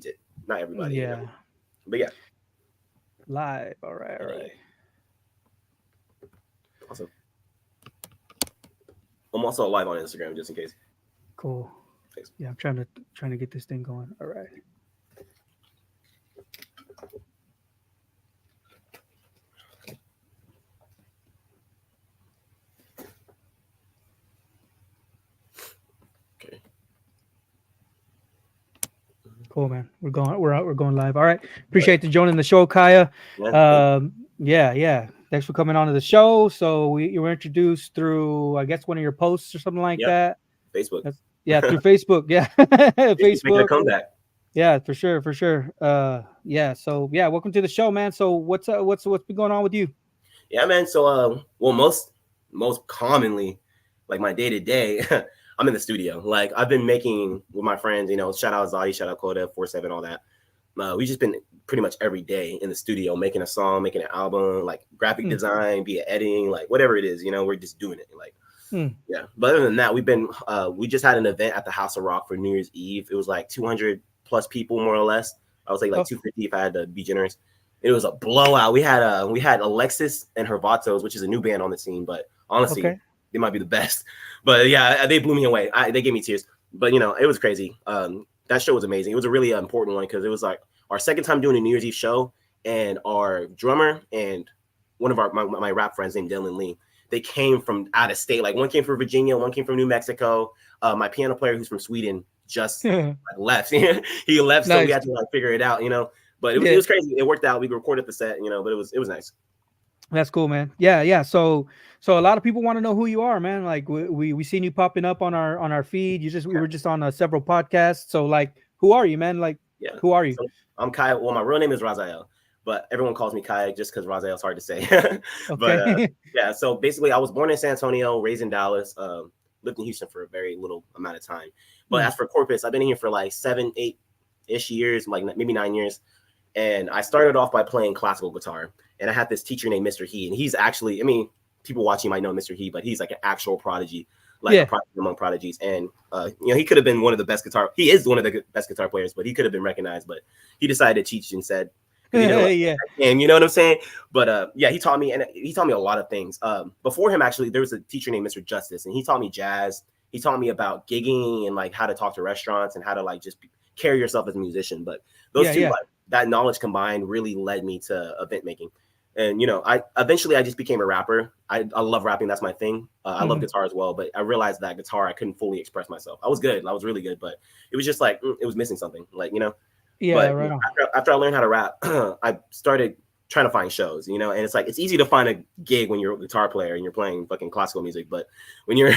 it. Not everybody, Yeah. But yeah, Live. All right. All right. awesome. I'm also live on Instagram just in case. Cool. Thanks. Yeah, I'm trying to get this thing going. All right. Okay. Cool, man. We're going. We're out. We're going live. All right. Appreciate the joining the show, Kiya. Yeah, thank you. Yeah, yeah. Thanks for coming on to the show. So you were introduced through, I guess, one of your posts or something like Yep. that. Facebook. That's yeah, through Facebook. Yeah, It's making a Facebook. comeback. Yeah, for sure, for sure. Yeah. So yeah, welcome to the show, man. So what's been going on with you? Yeah, man. So, well, most commonly, like my day to day, I'm in the studio. Like I've been making with my friends. Shout out Zadi, shout out Coda, 47, all that. We just been pretty much every day in the studio making a song, making an album, like graphic Hmm, design, be it editing, like whatever it is. We're just doing it. Like hmm. yeah. But other than that, we just had an event at the House of Rock for New Year's Eve. It was like 200 plus people, more or less. I would say like Oh, 250 if I had to be generous. It was a blowout. We had Alexis and her Vatos, which is a new band on the scene, but honestly, okay. they might be the best. But yeah, they blew me away. They gave me tears. But it was crazy. That show was amazing. It was a really important one because it was like our second time doing a New Year's Eve show, and our drummer and one of my rap friends named Dylan Lee, they came from out of state. Like one came from Virginia, one came from New Mexico. My piano player who's from Sweden just like, left. He left, so we Nice. had to like figure it out. But it was Yeah, it was crazy. It worked out. We recorded the set, but it was nice. that's cool, man. Yeah, yeah. So a lot of people want to know who you are, man. Like we seen you popping up on our feed. We were just on several podcasts. So like, who are you, man? Like, Yeah. who are you? So I'm Kai. Well, my real name is Raziel, but everyone calls me Kai just because Raziel is hard to say. But Okay. yeah, so basically, I was born in San Antonio, raised in Dallas, lived in Houston for a very little amount of time. But Hmm, as for Corpus, I've been here for like 7, 8-ish years, like maybe 9 years. And I started off by playing classical guitar. And I had this teacher named Mr. He, and he's actually, I mean, people watching might know Mr. He, but he's like an actual prodigy, like a yeah. prodigy among prodigies. And he could have been one of the best guitar. He is one of the best guitar players, but he could have been recognized. But he decided to teach instead because he didn't like Yeah. and you know what I'm saying. But yeah, he taught me a lot of things. Before him, actually, there was a teacher named Mr. Justice, and he taught me jazz. He taught me about gigging and like how to talk to restaurants and how to like just carry yourself as a musician. But those Yeah. two, Yeah. like that knowledge combined, really led me to event making. And I just became a rapper. I love rapping. That's my thing. I love Mhm. guitar as well. But I realized that guitar, I couldn't fully express myself. I was good. I was really good, but it was just like it was missing something. Like. Yeah. But Right on. after I learned how to rap, I started trying to find shows. And it's like it's easy to find a gig when you're a guitar player and you're playing fucking classical music. But when you're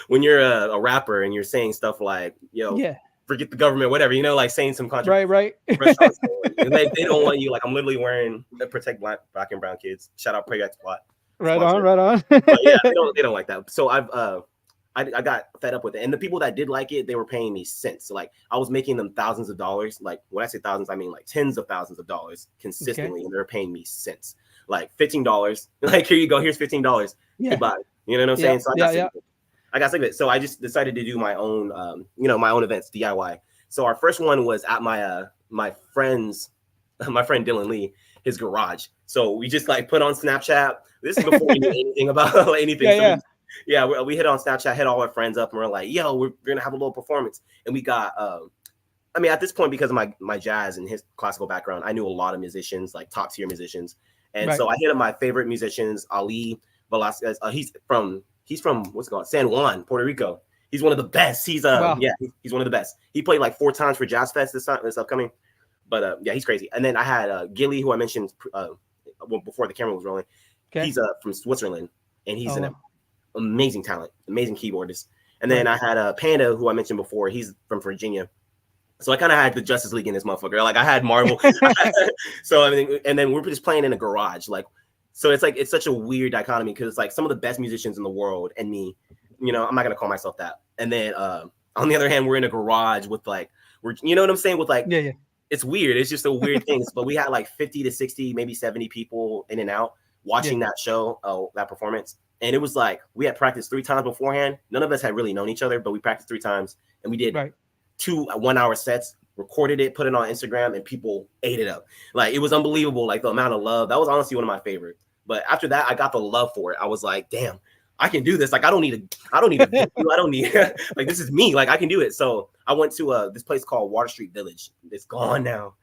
when you're a rapper and you're saying stuff like Yeah. forget the government, whatever, like saying some Right. Right. restaurants, they don't want you. Like I'm literally wearing protect black and brown kids. Shout out Project Plot Right on. sponsor. Right on. But yeah, they don't like that. So I got fed up with it. And the people that did like it, they were paying me cents. So like I was making them thousands of dollars. Like when I say thousands, I mean like tens of thousands of dollars Okay. consistently. And they're paying me cents. Like $15. Like here you go, here's $15. Yeah. Goodbye. You know what I'm Yeah. saying? So I got Yeah. sick Yeah. of it. I got sick of it. So I just decided to do my own my own events, DIY. So our first one was at my friend's my friend Dylan Lee, his garage. So we just like put on Snapchat. This is before we knew anything about anything. Yeah. So Yeah. we hit on Snapchat, hit all our friends up, and we're like, yo, we're gonna have a little performance. And we got I mean, at this point, because of my jazz and his classical background, I knew a lot of musicians, like top tier musicians. And Right. so I hit up my favorite musicians, Ali Velasquez. He's from what's it called? San Juan, Puerto Rico. He's one of the best. Wow. He's one of the best. He played like 4 times for Jazz Fest this upcoming. But yeah, he's crazy. And then I had Gilly, who I mentioned before the camera was rolling. Okay. He's from Switzerland, and he's Oh an wow. amazing talent, amazing keyboardist. And then Right. I had Panda, who I mentioned before. He's from Virginia. So I kind of had the Justice League in this motherfucker. Like I had Marvel. So I mean, and then we're just playing in a garage. Like, so it's like it's such a weird dichotomy because it's like some of the best musicians in the world and me. I'm not gonna call myself that. And then on the other hand, we're in a garage with like you know what I'm saying, with like Yeah. Yeah. it's weird. It's just a weird thing. But we had like 50 to 60, maybe 70 people in and out Yeah. watching that show, that performance. And it was like we had practiced 3 times beforehand. None of us had really known each other, but we practiced 3 times and we did Right. 2 1-hour sets. recorded it, put it on Instagram, and people ate it up. Like it was unbelievable, like the amount of love. That was honestly one of my favorites. But after that, I got the love for it. I was like, damn, I can do this. Like I don't need a venue. I don't need like this is me. Like I can do it. So I went to this place called Water Street Village. It's gone now.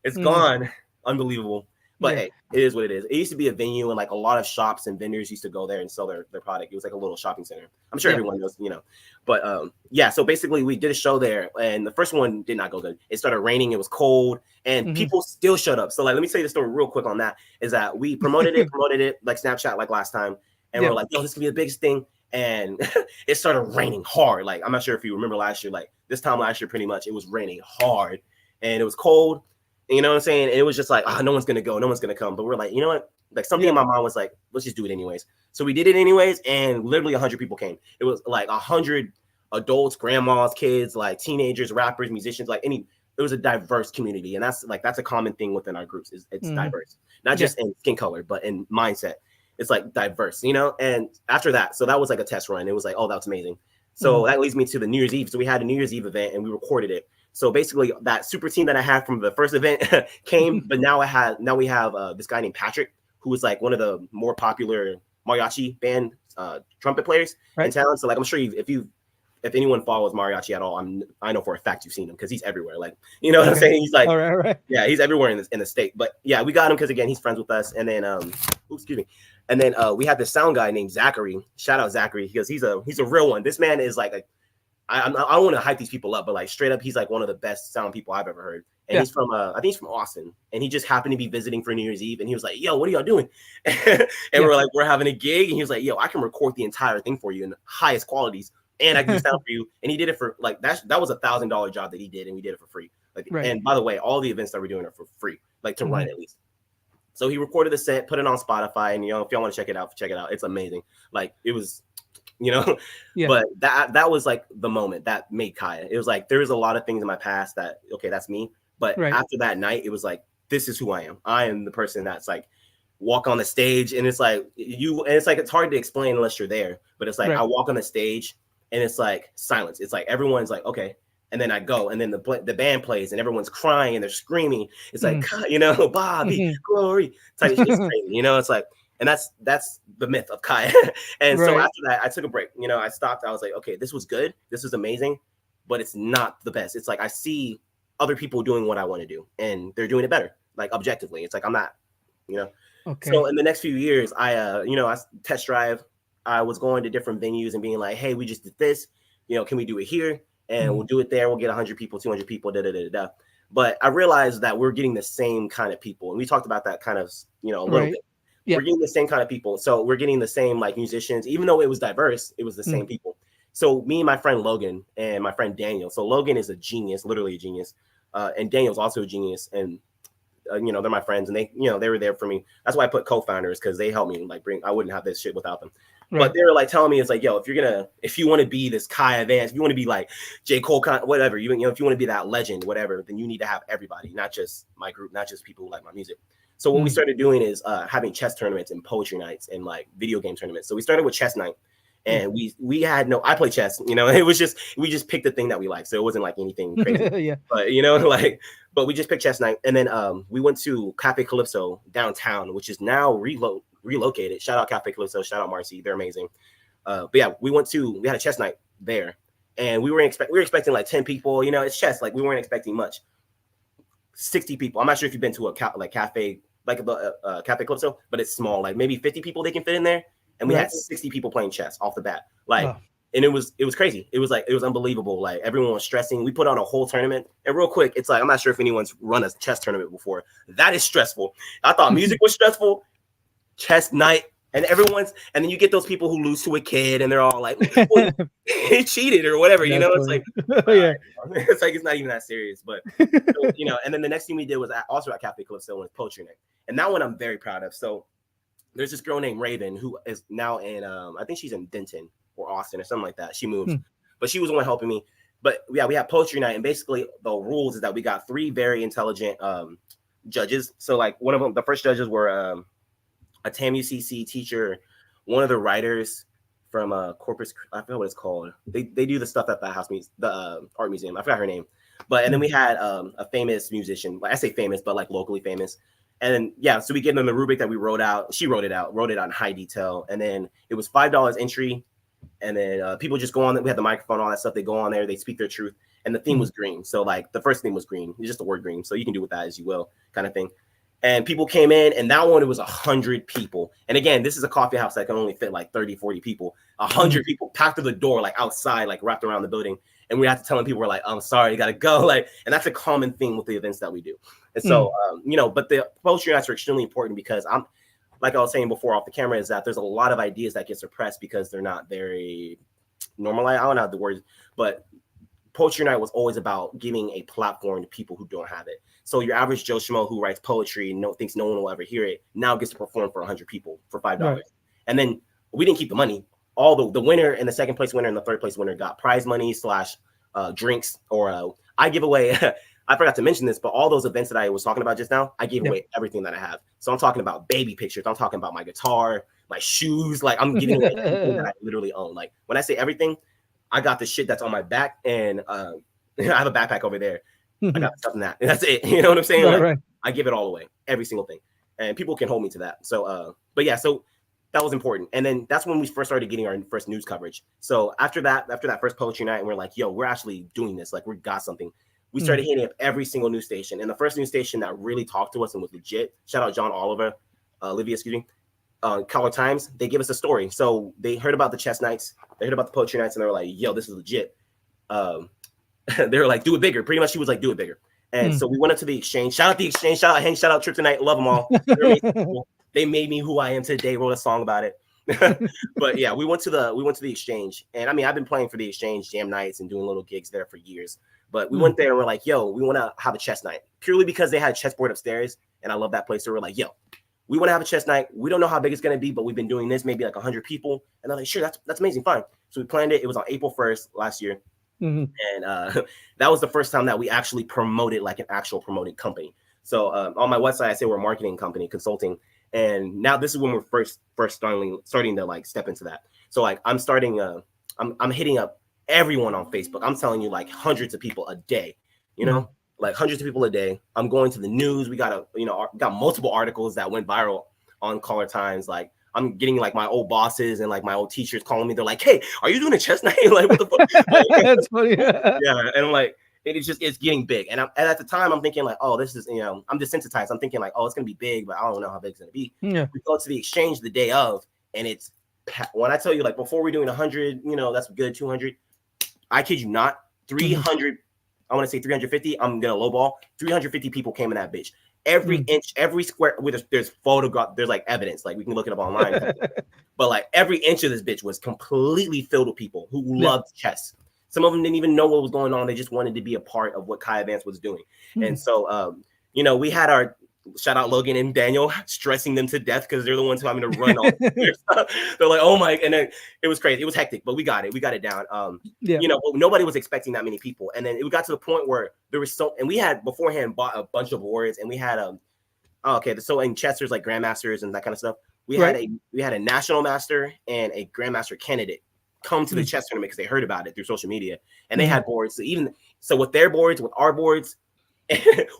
It's gone. Unbelievable. But hey, it is what it is. It used to be a venue, and like a lot of shops and vendors used to go there and sell their product. It was like a little shopping center. I'm sure everyone knows, you know. But yeah, so basically we did a show there, and the first one did not go good. It started raining, it was cold, and people still showed up. So like, let me tell you the story real quick on that. Is that we promoted it like Snapchat like last time, and we're like, yo, this could be the biggest thing. And it started raining hard. Like I'm not sure if you remember last year, like this time last year, pretty much it was raining hard, and it was cold. You know what I'm saying? And it was just like, no one's gonna go, no one's gonna come. But we're like, you know what? Like something in my mind was like, let's just do it anyways. So we did it anyways, and literally 100 people came. It was like 100 adults, grandmas, kids, like teenagers, rappers, musicians, like any. It was a diverse community, and that's a common thing within our groups. Is it's diverse, not just in skin color, but in mindset. It's like diverse, you know. And after that, so that was like a test run. It was like, oh, that's amazing. So that leads me to the New Year's Eve. So we had a New Year's Eve event, and we recorded it. So basically, that super team that I had from the first event came, but now we have this guy named Patrick, who is like one of the more popular mariachi band trumpet players in town. So like, I'm sure if anyone follows mariachi at all, I know for a fact you've seen him because he's everywhere. Like, you know what I'm saying? He's like, yeah, he's everywhere in the state. But yeah, we got him because again, he's friends with us. And then, excuse me. And then we had this sound guy named Zachary. Shout out Zachary because he's a real one. This man is like I don't want to hype these people up, but like straight up, he's like one of the best sound people I've ever heard. And he's from, I think he's from Austin. And he just happened to be visiting for New Year's Eve. And he was like, yo, what are y'all doing? And we're like, we're having a gig. And he was like, yo, I can record the entire thing for you in the highest qualities. And I can do sound for you. And he did it for like, that was $1,000 job that he did. And we did it for free. Like, and by the way, all the events that we're doing are for free, like to run at least. So he recorded the set, put it on Spotify. And, you know, if y'all want to check it out. It's amazing. Like it was, you know, but that was like the moment that made Kiya. It was like, there was a lot of things in my past that, okay, that's me. But after that night, it was like, this is who I am. I am the person that's like, walk on the stage. And it's like, it's hard to explain unless you're there. But it's like, I walk on the stage and it's like silence. It's like, everyone's like, okay. And then I go, and then the band plays, and everyone's crying and they're screaming. It's like, you know, Bobby, glory. It's crazy, you know. It's like, and that's the myth of Kiya. And so after that, I took a break. You know, I stopped. I was like, okay, this was good. This was amazing, but it's not the best. It's like I see other people doing what I want to do, and they're doing it better. Like objectively, it's like I'm not, you know. Okay. So in the next few years, I test drive. I was going to different venues and being like, hey, we just did this. You know, can we do it here? And we'll do it there. We'll get 100 people, 200 people, da. But I realized that we're getting the same kind of people. And we talked about that kind of, you know, a little bit. We're getting the same kind of people. So we're getting the same like musicians, even though it was diverse, it was the same people. So me and my friend Logan and my friend Daniel. So Logan is a genius, literally a genius. And Daniel's also a genius. And, you know, they're my friends and they were there for me. That's why I put co-founders because they helped me like I wouldn't have this shit without them. But they were like telling me, it's like, yo, if you want to be this Kiya Vance, if you want to be like J. Cole, whatever, you know, if you want to be that legend, whatever, then you need to have everybody, not just my group, not just people who like my music. So what we started doing is having chess tournaments and poetry nights and like video game tournaments. So we started with chess night, and we had I play chess, you know, it was just, we just picked the thing that we like. So it wasn't like anything crazy, but you know, like, but we just picked chess night. And then we went to Cafe Calypso downtown, which is now relocated. Shout out Cafe Calypso, shout out Marcy, they're amazing. But yeah, we had a chess night there, and we were expecting like 10 people, you know, it's chess, like we weren't expecting much. 60 people. I'm not sure if you've been to a cafe, like the Cafe Calypso, but it's small, like maybe 50 people they can fit in there. And we had 60 people playing chess off the bat. Like, and it was crazy. It was unbelievable. Like everyone was stressing. We put on a whole tournament. And real quick, it's like, I'm not sure if anyone's run a chess tournament before. That is stressful. I thought music was stressful. Chess night. And then you get those people who lose to a kid and they're all like, well, he cheated or whatever, you know, it's like, it's like, it's not even that serious, but so, you know, and then the next thing we did was also at Cafe Calypso was poetry night. And that one I'm very proud of. So there's this girl named Raven who is now in, I think she's in Denton or Austin or something like that. She moved, but she was the one helping me. But yeah, we had poetry night, and basically the rules is that we got 3 very intelligent judges. So like one of them, the first judges were, a TAMUCC teacher, one of the writers from Corpus, I forgot what it's called. They do the stuff at the art museum. I forgot her name. But and then we had a famous musician. Like I say famous, but like locally famous. And then yeah, so we gave them the rubric that we wrote out. She wrote it out in high detail, and then it was $5 entry. And then people just go on. We had the microphone, all that stuff. They go on there, they speak their truth, and the theme was green. So like the first theme was green. It's just the word green. So you can do with that as you will, kind of thing. And people came in, and that one, it was 100 people. And again, this is a coffee house that can only fit like 30, 40 people. 100 people packed to the door, like outside, like wrapped around the building. And we had to tell them people were like, I'm sorry, you got to go. Like, and that's a common thing with the events that we do. And so, but the poetry nights are extremely important because like I was saying before off the camera, is that there's a lot of ideas that get suppressed because they're not very normal. I don't know the words, but poetry night was always about giving a platform to people who don't have it. So your average Joe Schmo who writes poetry and thinks no one will ever hear it now gets to perform for 100 people for $5. Right. And then we didn't keep the money. All the winner and the second place winner and the third place winner got prize money / drinks, or I give away. I forgot to mention this, but all those events that I was talking about just now, I gave away everything that I have. So I'm talking about baby pictures. I'm talking about my guitar, my shoes. Like I'm giving away everything that I literally own. Like when I say everything, I got the shit that's on my back, and I have a backpack over there. I got stuff in that, and that's it. You know what I'm saying? Right. I give it all away, every single thing, and people can hold me to that. So, but yeah, so that was important. And then that's when we first started getting our first news coverage. So after that first poetry night, and we're like, yo, we're actually doing this. Like we got something. We started hitting up every single news station, and the first news station that really talked to us and was legit. Shout out John Oliver, Olivia, excuse me. Color Times, they give us a story. So they heard about the chess nights, they heard about the poetry nights, and they were like, yo, this is legit. They were like, do it bigger. Pretty much she was like, do it bigger. And so we went up to the exchange. Shout out the exchange, shout out Hank, shout out Trip Tonight, love them all. They made me who I am today, wrote a song about it. But yeah, we went to the exchange. And I mean, I've been playing for the exchange jam nights and doing little gigs there for years. But we went there and we're like, yo, we want to have a chess night, purely because they had a chessboard upstairs. And I love that place. So we're like, yo, we want to have a chess night. We don't know how big it's going to be, but we've been doing this, maybe like 100 people. And they're like, sure, that's amazing, fine. So we planned it. It was on April 1st last year. And that was the first time that we actually promoted like an actual promoting company. So on my website, I say we're a marketing company, consulting. And now this is when we're first starting to like step into that. So like I'm starting, I'm hitting up everyone on Facebook. I'm telling you, like hundreds of people a day, you know, like hundreds of people a day. I'm going to the news. We got multiple articles that went viral on Caller Times. Like I'm getting like my old bosses and like my old teachers calling me. They're like, hey, are you doing a chess night? Like, what the fuck? That's funny. Yeah. And I'm like, it's getting big. And at the time I'm thinking like, oh, this is, I'm desensitized. I'm thinking like, oh, it's going to be big, but I don't know how big it's going to be. Yeah. We go to the exchange the day of, and it's, when I tell you, like before we're doing 100, that's good. 200, I kid you not, 300, I want to say 350. I'm going to lowball. 350 people came in that bitch. Every inch, every square, there's photograph, there's like evidence, like we can look it up online. But like every inch of this bitch was completely filled with people who loved chess. Some of them didn't even know what was going on. They just wanted to be a part of what Kiya Vance was doing. And so, we had our, shout out Logan and Daniel, stressing them to death because they're the ones who having to run all their stuff. They're like, oh my, and then it was crazy. It was hectic, but we got it down. Nobody was expecting that many people. And then it got to the point where there was and we had beforehand bought a bunch of boards, and we had so in chess there's like grandmasters and that kind of stuff. We had a national master and a grandmaster candidate come to the chess tournament because they heard about it through social media, and they had boards. So with their boards, with our boards,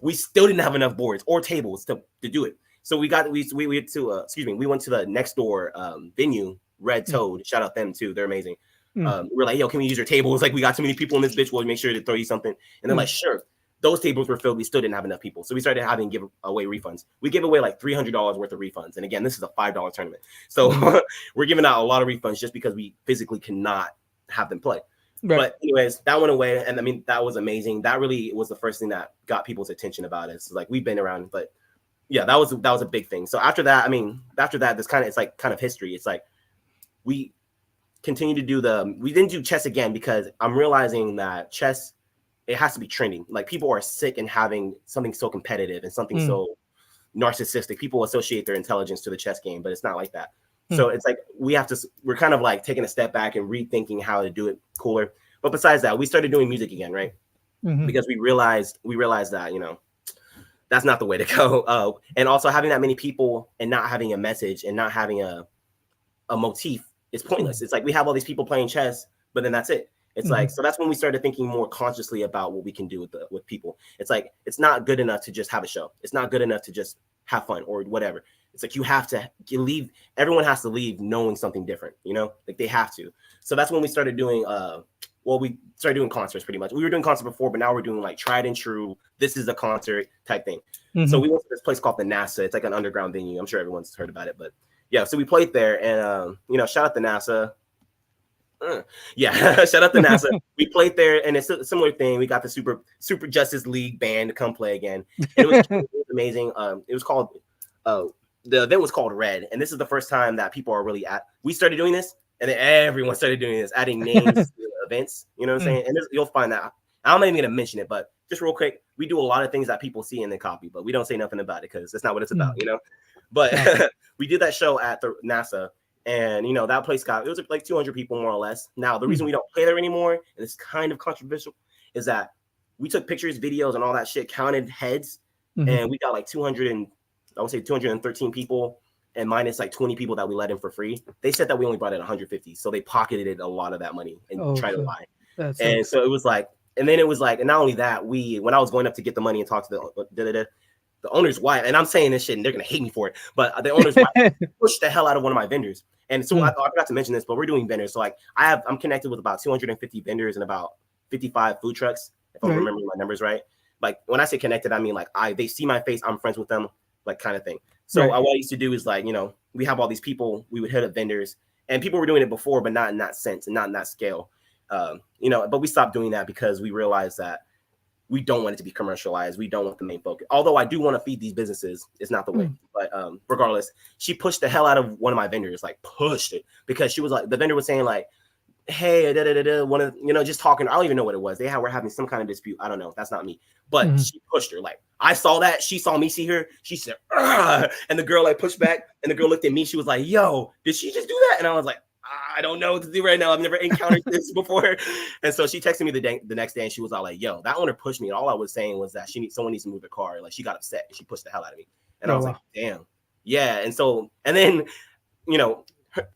we still didn't have enough boards or tables to do it. So we went to the next door venue, Red Toad. Shout out them too, they're amazing. We're like, yo, can we use your tables? Like we got too many people in this bitch. We'll make sure to throw you something. And they're like, sure. Those tables were filled. We still didn't have enough people. So we started having give away refunds. We give away like $300 worth of refunds. And again, this is a $5 tournament. So we're giving out a lot of refunds just because we physically cannot have them play. Right. But anyways, that went away. And I mean, that was amazing. That really was the first thing that got people's attention about it. So like we've been around, but yeah, that was a big thing. So after that, it's like kind of history. It's like we continue to we didn't do chess again because I'm realizing that chess, it has to be trending. Like people are sick and having something so competitive and something so narcissistic. People associate their intelligence to the chess game, but it's not like that. So it's like we're kind of like taking a step back and rethinking how to do it cooler. But besides that, we started doing music again, right? Because we realized that, that's not the way to go. And also having that many people and not having a message and not having a motif is pointless. It's like we have all these people playing chess, but then that's it. It's like, so that's when we started thinking more consciously about what we can do with people. It's like, it's not good enough to just have a show. It's not good enough to just have fun or whatever. It's like, you leave, everyone has to leave knowing something different, like they have to. So that's when we started doing, we started doing concerts pretty much. We were doing concerts before, but now we're doing like tried and true. This is a concert type thing. So we went to this place called the NASA. It's like an underground venue. I'm sure everyone's heard about it, but yeah. So we played there, and shout out to NASA. Yeah, shout out to NASA. We played there, and it's a similar thing. We got the Super Justice League band to come play again. And it was amazing. It was called the event was called Red, and this is the first time that people are really we started doing this, and then everyone started doing this, adding names to the events. You know what I'm saying? And you'll find that. I'm not even gonna mention it, but just real quick, we do a lot of things that people see and they copy, but we don't say nothing about it because that's not what it's about, But we did that show at the NASA, and that place it was like 200 people more or less. Now the reason we don't play there anymore, and it's kind of controversial, is that we took pictures, videos, and all that shit, counted heads, and we got like 213 people, and minus like 20 people that we let in for free. They said that we only brought in 150, so they pocketed a lot of that money and tried to lie. So it was like. And then it was like, and not only that, when I was going up to get the money and talk to the owner's wife, and I'm saying this shit and they're going to hate me for it, but the owner's wife pushed the hell out of one of my vendors. And so I forgot to mention this, but we're doing vendors. So like I'm connected with about 250 vendors and about 55 food trucks, if I'm remembering my numbers right. Like when I say connected, I mean like they see my face, I'm friends with them, like kind of thing. So what I used to do is like, we have all these people, we would hit up vendors, and people were doing it before, but not in that sense and not in that scale. But we stopped doing that because we realized that we don't want it to be commercialized. We don't want the main focus. Although I do want to feed these businesses, it's not the way. But regardless, she pushed the hell out of one of my vendors, like pushed it, because she was like, the vendor was saying like, hey, one of just talking. I don't even know what it was. We're having some kind of dispute. I don't know. That's not me. But she pushed her. Like I saw that. She saw me see her. She said, "Ugh," and the girl like pushed back, and the girl looked at me. She was like, yo, did she just do that? And I was like, I don't know what to do right now. I've never encountered this before. And so she texted me the next day, and she was all like, yo, that owner pushed me. And all I was saying was that someone needs to move the car. Like she got upset and she pushed the hell out of me. And I was like, damn. Yeah. And then,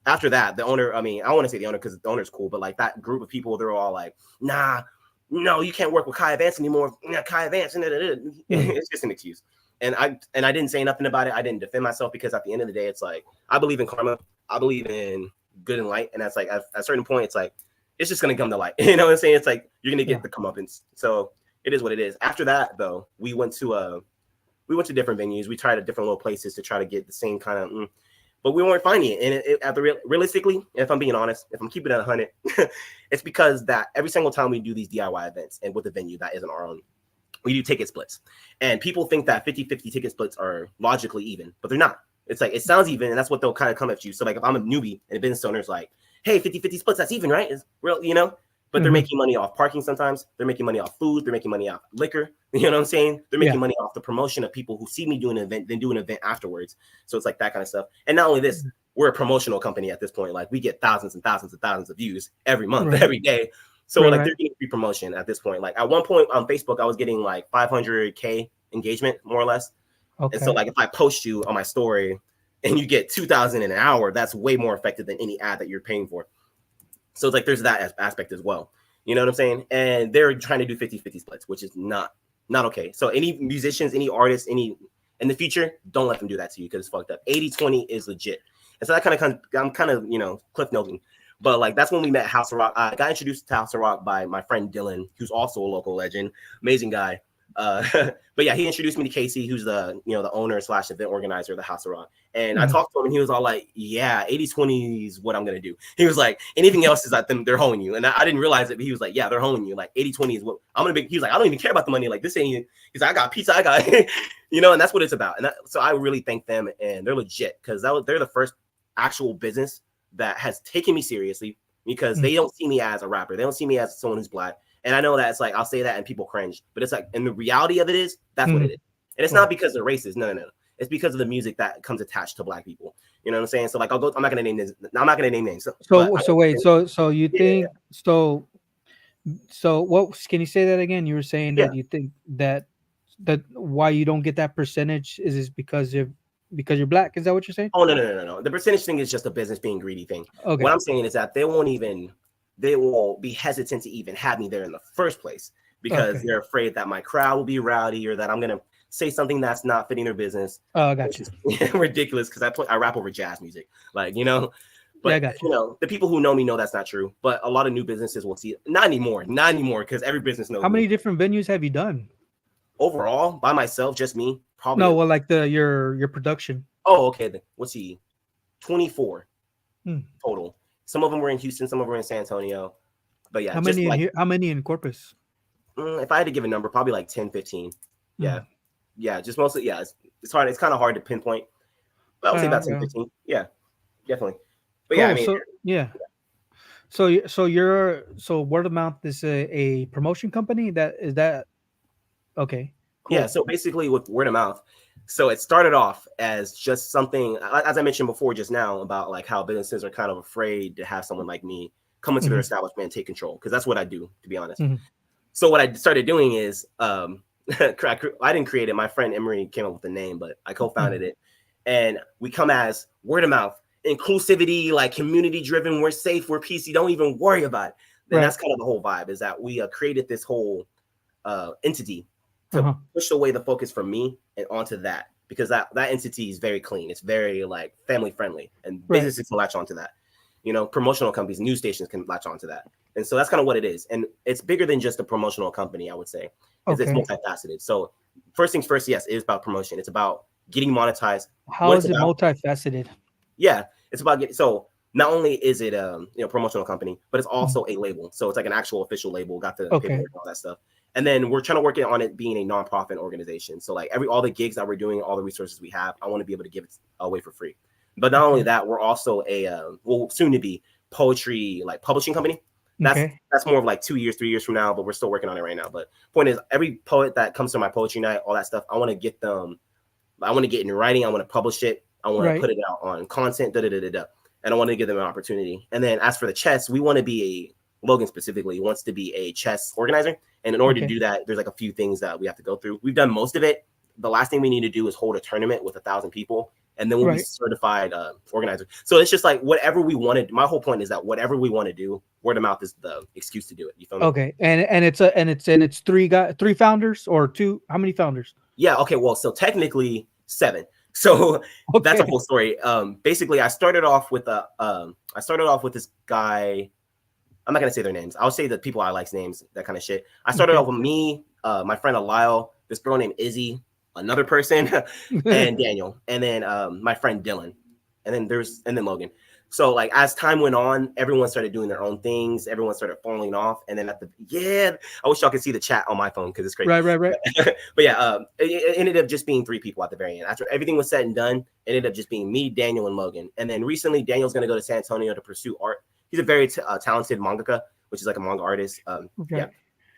after that, the owner, I don't want to say the owner because the owner's cool, but like that group of people, they're all like, nah, no, you can't work with Kiya Vance anymore. Nah, Kiya Vance. It's just an excuse. And I didn't say nothing about it. I didn't defend myself because at the end of the day, it's like, I believe in karma. I believe in good and light, and that's like at a certain point it's like it's just gonna come to light. You know what I'm saying? It's like you're gonna get the comeuppance. So it is what it is. After that though, we went to different venues. We tried different little places to try to get the same kind of but we weren't finding it. And realistically, if I'm being honest, if I'm keeping it 100, it's because that every single time we do these DIY events and with a venue that isn't our own, we do ticket splits, and people think that 50-50 ticket splits are logically even, but they're not. It's like, it sounds even, and that's what they'll kind of come at you. So like if I'm a newbie and a business owner's like, hey, 50-50 splits, that's even, right? It's real, but they're making money off parking sometimes. They're making money off food. They're making money off liquor. You know what I'm saying? They're making money off the promotion of people who see me doing an event, then do an event afterwards. So it's like that kind of stuff. And not only this, we're a promotional company at this point. Like we get thousands and thousands and thousands of views every month, every day. So like they're getting free promotion at this point. Like at one point on Facebook, I was getting like 500K engagement, more or less. Okay. And so like if I post you on my story and you get 2,000 in an hour, that's way more effective than any ad that you're paying for. So it's like there's that aspect as well. You know what I'm saying? And they're trying to do 50-50 splits, which is not okay. So any musicians, any artists, in the future, don't let them do that to you because it's fucked up. 80-20 is legit. And so that I'm kind of cliff noting. But like that's when we met House of Rock. I got introduced to House of Rock by my friend Dylan, who's also a local legend, amazing guy. But yeah, he introduced me to Casey, who's the the owner / event organizer of the House of Rock. And I talked to him, and he was all like, "Yeah, 80-20 is what I'm gonna do." He was like, "Anything else is like them, they're holding you." And I didn't realize it, but he was like, "Yeah, they're holding you. Like 80-20 is what I'm gonna be." He was like, "I don't even care about the money. Like this ain't." He's like, "I got pizza, I got," and that's what it's about. And so I really thank them, and they're legit because they're the first actual business that has taken me seriously because they don't see me as a rapper. They don't see me as someone who's black. And I know that it's like, I'll say that and people cringe, but it's like, and the reality of it is, that's what it is. And it's not because they're racist. No. It's because of the music that comes attached to black people. You know what I'm saying? So like, I'm not going to name this. I'm not going to name names. So you think, so what, can you say that again? You were saying that you think that why you don't get that percentage is because you're black. Is that what you're saying? Oh, no. The percentage thing is just a business being greedy thing. Okay. What I'm saying is that they won't even they will be hesitant to even have me there in the first place because Okay. they're afraid that my crowd will be rowdy or that I'm gonna say something that's not fitting their business, Oh, I got which you. is ridiculous because I rap over jazz music, like you know. Yeah, I But got you. you know, the people who know me know that's not true. But a lot of new businesses will see it. Not anymore, because every business knows How me. many different venues have you done? Overall, by myself, just me, probably. No, well, like your production. Oh, okay. Then let's see, 24 Hmm. total. Some of them were in Houston, some of them were in San Antonio. But yeah, How just many in like here? How many in Corpus? if I had to give a number, probably like 10, 15. Hmm. Yeah, yeah, just mostly. Yeah, it's hard. It's kind of hard to pinpoint. But I would say about 10, Yeah. 15. Yeah, definitely. But yeah, I Cool. mean, So yeah. So word of mouth is a promotion company. That is that. Okay. yeah. Cool. So basically, with word of mouth, so it started off as just something, as I mentioned before, just now about like how businesses are kind of afraid to have someone like me come into their Hmm. establishment and take control because that's what I do, to be honest. Hmm. So what I started doing is, I didn't create it. My friend Emery came up with the name, but I co-founded Hmm. it, and we come as word of mouth, inclusivity, like community driven. We're safe. We're PC. Don't even worry about it. And Right. that's kind of the whole vibe. Is that we created this whole entity Uh to huh. push away the focus from me and onto that because that entity is very clean. It's very like family friendly, and Right. businesses can latch onto that. You know, promotional companies, news stations can latch onto that, and so that's kind of what it is. And it's bigger than just a promotional company. I would say is it's Okay. multifaceted. So first things first, yes, it is about promotion. It's about getting monetized. How What it's is it about, multifaceted? yeah, it's about getting. So not only is it promotional company, but it's Mhm. also a label. So it's like an actual official label, got the Okay. paperwork and all that stuff. And then we're trying to work it on it being a nonprofit organization. So like all the gigs that we're doing, all the resources we have, I want to be able to give it away for free. But not only Okay. that, we're also a well soon to be poetry like publishing company. That's Okay. that's more of like 2 years, 3 years from now, but we're still working on it right now. But point is, every poet that comes to my poetry night, all that stuff, I want to get them. I want to get in writing. I want to publish it. I want to Right. put it out on content. Da da da da da. And I want to give them an opportunity. And then as for the chess, we want to be Logan specifically wants to be a chess organizer. And in order to Okay. do that, there's like a few things that we have to go through. We've done most of it. The last thing we need to do is hold a tournament with 1,000 people, and then we'll be Right. certified organizers. So it's just like whatever we wanted. My whole point is that whatever we want to do, word of mouth is the excuse to do it. You feel me? Okay. And it's three founders or two. How many founders? Yeah. Okay. Well, so technically 7. So that's a Okay. whole story. Basically, I started off with this guy. I'm not gonna say their names. I'll say the people I like's names, that kind of shit. I started Okay. off with me, my friend Lyle, this girl named Izzy, another person, and Daniel, and then my friend Dylan, and then Logan. So like as time went on, everyone started doing their own things. Everyone started falling off, and then I wish y'all could see the chat on my phone because it's crazy. Right. Right. Right. But yeah, it ended up just being 3 people at the very end. After everything was said and done, it ended up just being me, Daniel, and Logan. And then recently, Daniel's gonna go to San Antonio to pursue art. He's a very talented mangaka, which is like a manga artist. Yeah, Okay.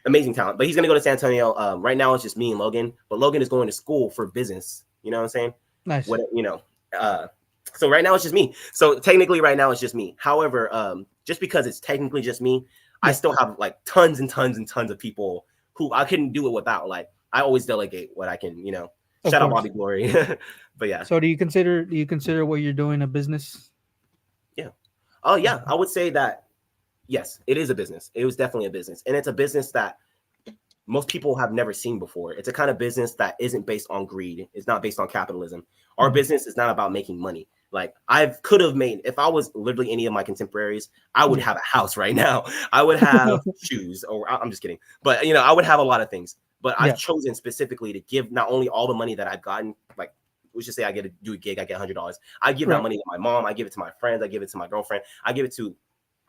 amazing talent. But he's gonna go to San Antonio. Right now, it's just me and Logan. But Logan is going to school for business. You know what I'm saying? Nice. What you know. Uh, so right now it's just me. So technically, right now it's just me. However, just because it's technically just me, I Yeah. still have like tons and tons and tons of people who I couldn't do it without. Like I always delegate what I can. Of Shout out course. Bobby Glory. But yeah, So do you consider what you're doing a business? yeah. Oh yeah, Okay. I would say that yes, it is a business. It was definitely a business, and it's a business that most people have never seen before. It's a kind of business that isn't based on greed. It's not based on capitalism. Our Mhm. business is not about making money. Like I could have made, if I was literally any of my contemporaries, I would Yeah. have a house right now. I would have shoes, or I'm just kidding, but I would have a lot of things. But I've Yeah. chosen specifically to give not only all the money that I've gotten, like let's just say I get to do a gig, I get $100. I give that Right. money to my mom. I give it to my friends. I give it to my girlfriend. I give it to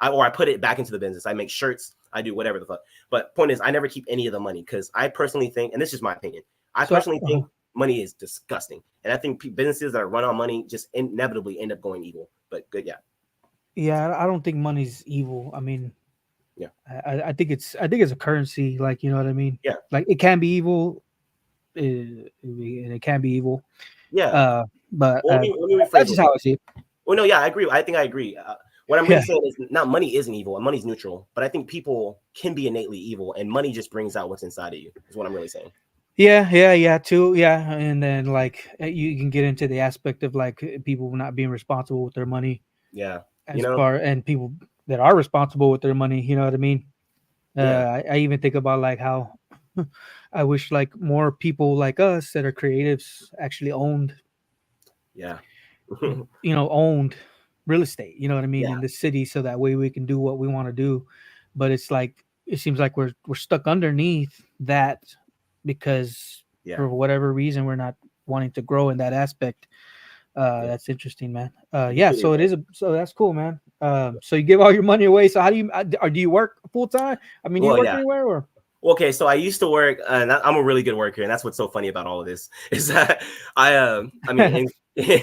or I put it back into the business. I make shirts. I do whatever the fuck. But point is, I never keep any of the money because I personally think, and this is my opinion, I So personally think money is disgusting, and I think businesses that run on money just inevitably end up going evil. But good, yeah, yeah, I don't think money's evil. I mean, yeah, I think it's a currency. Like, you know what I mean? yeah, Like, it can be evil, and it can be evil. yeah. But Well, let me rephrase that's it. just how I see it. Well, no, yeah, I agree. I think I agree. What I'm really Yeah. saying is not money isn't evil, and money's neutral. But I think people can be innately evil, and money just brings out what's inside of you. Is what I'm really saying. Yeah, too. Yeah, and then like you can get into the aspect of like people not being responsible with their money Yeah, as far and people. that are responsible with their money. You know what I mean? Yeah, I even think about like how I wish like more people like us that are creatives actually owned, yeah, owned real estate. You know what I mean, yeah, in the city, so that way we can do what we want to do. But it's like it seems like we're stuck underneath that because yeah. for whatever reason we're not wanting to grow in that aspect. Yeah. That's interesting, man. You're Yeah, completely so it right. is. So that's cool, man. So you give all your money away. So how do you, or do you work full time? I mean, do you Well, work yeah. anywhere or? Okay, so I used to work, and I'm a really good worker, and that's what's so funny about all of this is that I mean, in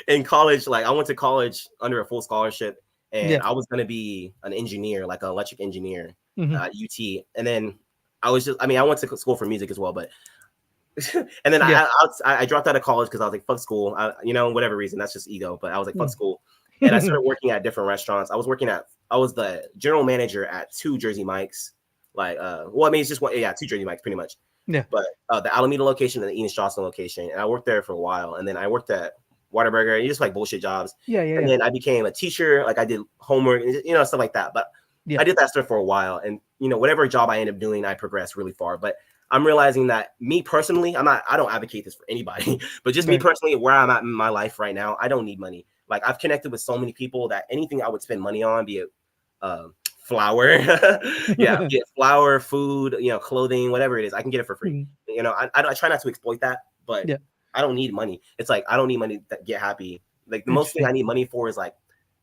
in college, like I went to college under a full scholarship, and Yeah. I was gonna be an engineer, like an electric engineer Hmm. at UT, and then I mean, I went to school for music as well, but and then Yeah. I dropped out of college because I was like, fuck school, whatever reason, that's just ego, but I was like, fuck Mm. school, and I started working at different restaurants. I was the general manager at two Jersey Mike's, like, well, I mean, it's just one, yeah, two Jersey Mike's pretty much, Yeah. but the Alameda location and the Enos Johnson location, and I worked there for a while, and then I worked at Whataburger, just like bullshit jobs, Yeah. Yeah. and Yeah. then I became a teacher, like I did homework, and stuff like that, but Yeah. I did that stuff for a while, and whatever job I ended up doing, I progressed really far, but I'm realizing that me personally, I don't advocate this for anybody, but just me Right. personally, where I'm at in my life right now, I don't need money. Like I've connected with so many people that anything I would spend money on, be it flour, yeah, get flour, food, clothing, whatever it is, I can get it for free. Mhm. I try not to exploit that, but Yeah. I don't need money. It's like I don't need money to get happy. Like the most thing I Interesting. need money for is like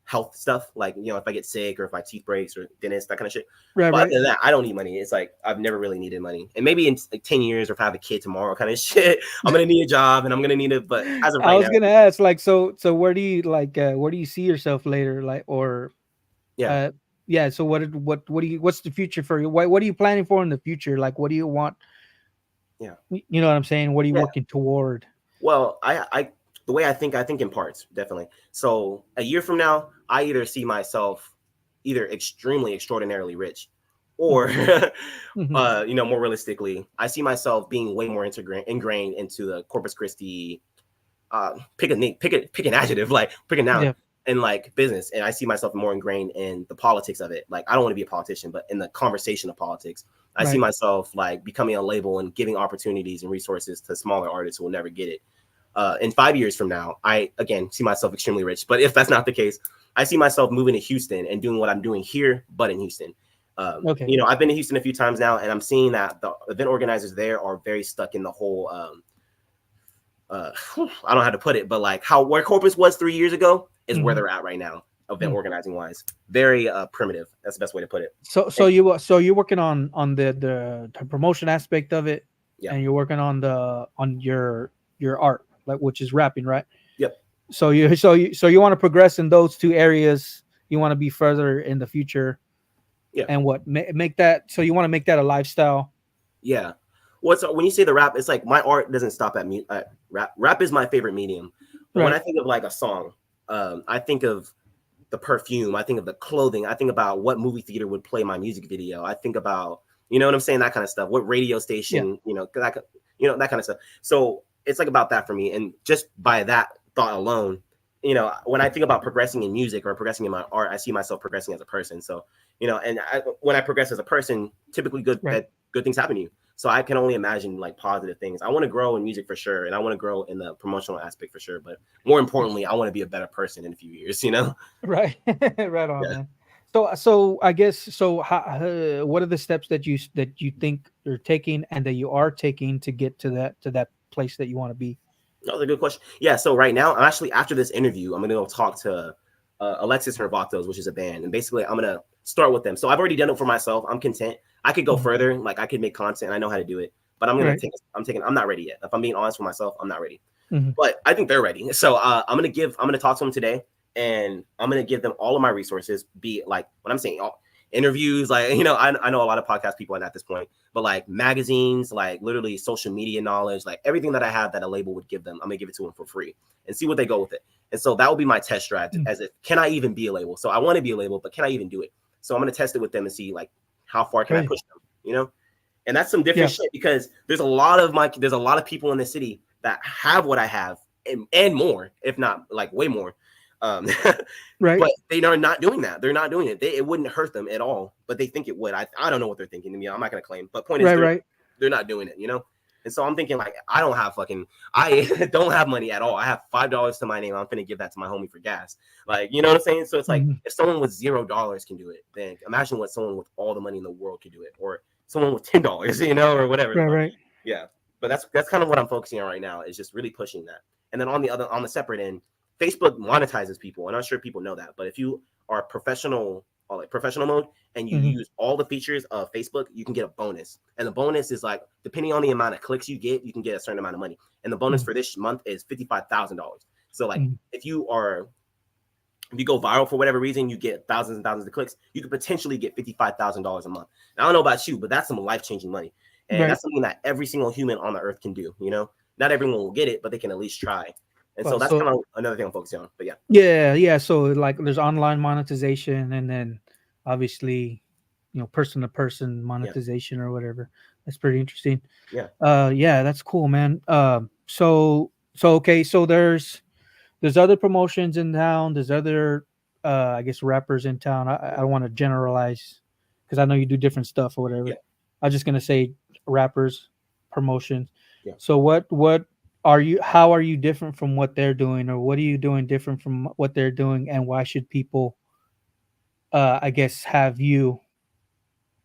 health stuff, like if I get sick or if my teeth breaks or dentist, that kind of shit. Right. But other Right. than that, I don't need money. It's like I've never really needed money, and maybe in like 10 years, or if I have a kid tomorrow, kind of shit, I'm gonna need a job and I'm gonna need it. But as of I right was now, gonna ask, like, so where do you like, where do you see yourself later, like, or, yeah, uh, yeah. So what do you, what's the future for you? What are you planning for in the future? Like, what do you want? yeah, You know what I'm saying? What are you yeah. working toward? Well, the way I think in parts, definitely. So a year from now, I either see myself either extremely extraordinarily rich, or Mhm. Mhm. more realistically, I see myself being way more ingrained into the Corpus Christi, pick an adjective, like pick a noun, Yeah. in like business, and I see myself more ingrained in the politics of it. Like I don't want to be a politician, but in the conversation of politics, I see Right. myself like becoming a label and giving opportunities and resources to smaller artists who will never get it. In 5 years from now, I again see myself extremely rich. But if that's not the case, I see myself moving to Houston and doing what I'm doing here, but in Houston. Okay. I've been to Houston a few times now, and I'm seeing that the event organizers there are very stuck in the whole I don't know how to put it, but like how where Corpus was 3 years ago is where Mhm. they're at right now, event Mm. organizing wise. Very primitive. That's the best way to put it. So And so you're working on the promotion aspect of it, yeah, and you're working on your art, like, which is rapping, right? yep, So you want to progress in those two areas. You want to be further in the future, yeah, and what make that. So you want to make that a lifestyle. yeah. What's when you say the rap, it's like my art doesn't stop at rap. Rap is my favorite medium, but when I Right. think of like a song, I think of the perfume. I think of the clothing. I think about what movie theater would play my music video. I think about, what I'm saying, that kind of stuff. What radio Yeah. station, that kind of stuff. So it's like about that for me. And just by that thought alone, when I think about progressing in music or progressing in my art, I see myself progressing as a person. So, when I progress as a person, typically Right. good things happen to you. So I can only imagine like positive things. I want to grow in music for sure, and I want to grow in the promotional aspect for sure. But more importantly, I want to be a better person in a few years. Right. Right on, Yeah. man. So I guess so. What are the steps that you think you're taking and that you are taking to get to that place that you want to be? That was a good question. Yeah. So right now, I'm actually after this interview, I'm gonna go talk to Alexis Hervatos, which is a band, and basically I'm gonna start with them. So I've already done it for myself. I'm content. I could go Mhm. further. Like I could make content. I know how to do it, but I'm gonna Right. take. I'm not ready yet. If I'm being honest with myself, I'm not ready. Hmm. But I think they're ready. So I'm gonna talk to them today, and I'm gonna give them all of my resources. Be it like what I'm saying, all, interviews, like I know a lot of podcast people at this point, but like magazines, like literally social media knowledge, like everything that I have that a label would give them, I'm gonna give it to them for free and see what they go with it. And so that will be my test drive as if can I even be a label? So I want to be a label, but can I even do it? So I'm gonna test it with them and see like how far can I Crazy. push them, And that's some Yeah. different shit because there's a lot of people in the city that have what I have and more, if not like way more. Um, Right. but they are not doing that. They're not doing it. It wouldn't hurt them at all, but they think it would. I don't know what they're thinking. To me, I'm not gonna claim. But point is, Right. Right. they're not doing it. You know. And so I'm thinking like I don't have money at all. I have $5 to my name. I'm finna give that to my homie for gas. Like, you know what I'm saying? So it's like Mhm. if someone with $0 can do it, then imagine what someone with all the money in the world can do it, or someone with $10, you know, or whatever the Right. fuck. Right. Yeah. But that's kind of what I'm focusing on right now, is just really pushing that. And then on the separate end, Facebook monetizes people. I'm not sure if people know that, but if you are professional or like professional mode and you Mhm. use all the features of Facebook, you can get a bonus. And the bonus is like depending on the amount of clicks you can get a certain amount of money. And the bonus Mhm. for this month is $55,000. So like Mhm. if you go viral for whatever reason, you get thousands and thousands of clicks, you could potentially get $55,000 a month. Now, I don't know about you, but that's some life-changing money. And Right. that's something that every single human on the earth can do, you know? Not everyone will get it, but they can at least try. And so Well, that's so kind of another thing I'm focusing on. But yeah. yeah, yeah. So like, there's online monetization, and then obviously, person to person Yeah. monetization or whatever. That's pretty interesting. Yeah. Yeah, that's cool, man. So okay, so there's other promotions in town. There's other, I guess, rappers in town. I don't want to generalize because I know you do different stuff or Yeah. whatever. I'm just gonna say rappers, promotions. Yeah. So what are you? How are you different from what they're doing, or what are you doing different from what they're doing, and why should people, I guess, have you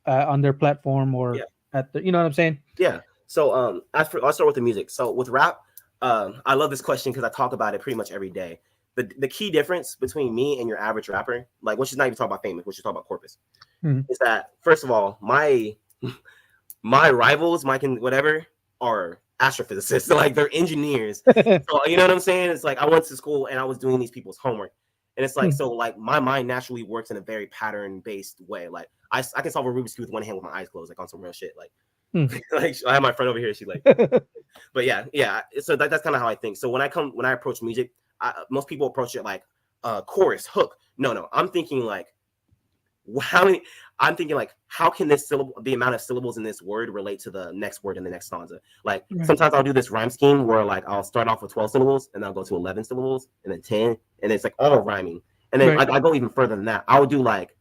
on their platform or Yeah. at the, you know what I'm saying? Yeah. So I'll start with the music. So with rap, I love this question because I talk about it pretty much every day. The key difference between me and your average rapper, like let's just not even talk about famous, let's just talk about Corpus, Mhm. is that first of all, my rivals, Mike and whatever, are astrophysicists. So, like they're engineers. So you know what I'm saying? It's like I went to school and I was doing these people's homework. And it's like, Hmm. so like my mind naturally works in a very pattern based way. Like I can solve a Rubik's Cube with one hand with my eyes closed, like on some real shit. Like, Hmm. like I have my friend over here. She's like, but yeah, yeah. So that's kind of how I think. So when I approach music, most people approach it like chorus, hook. No, I'm thinking like how many I'm thinking like how can the amount of syllables in this word relate to the next word in the next stanza. Like Right. sometimes I'll do this rhyme scheme where like I'll start off with 12 syllables and I'll go to 11 syllables and then 10, and it's like all rhyming. And then Right. like I go even further than that. I would do like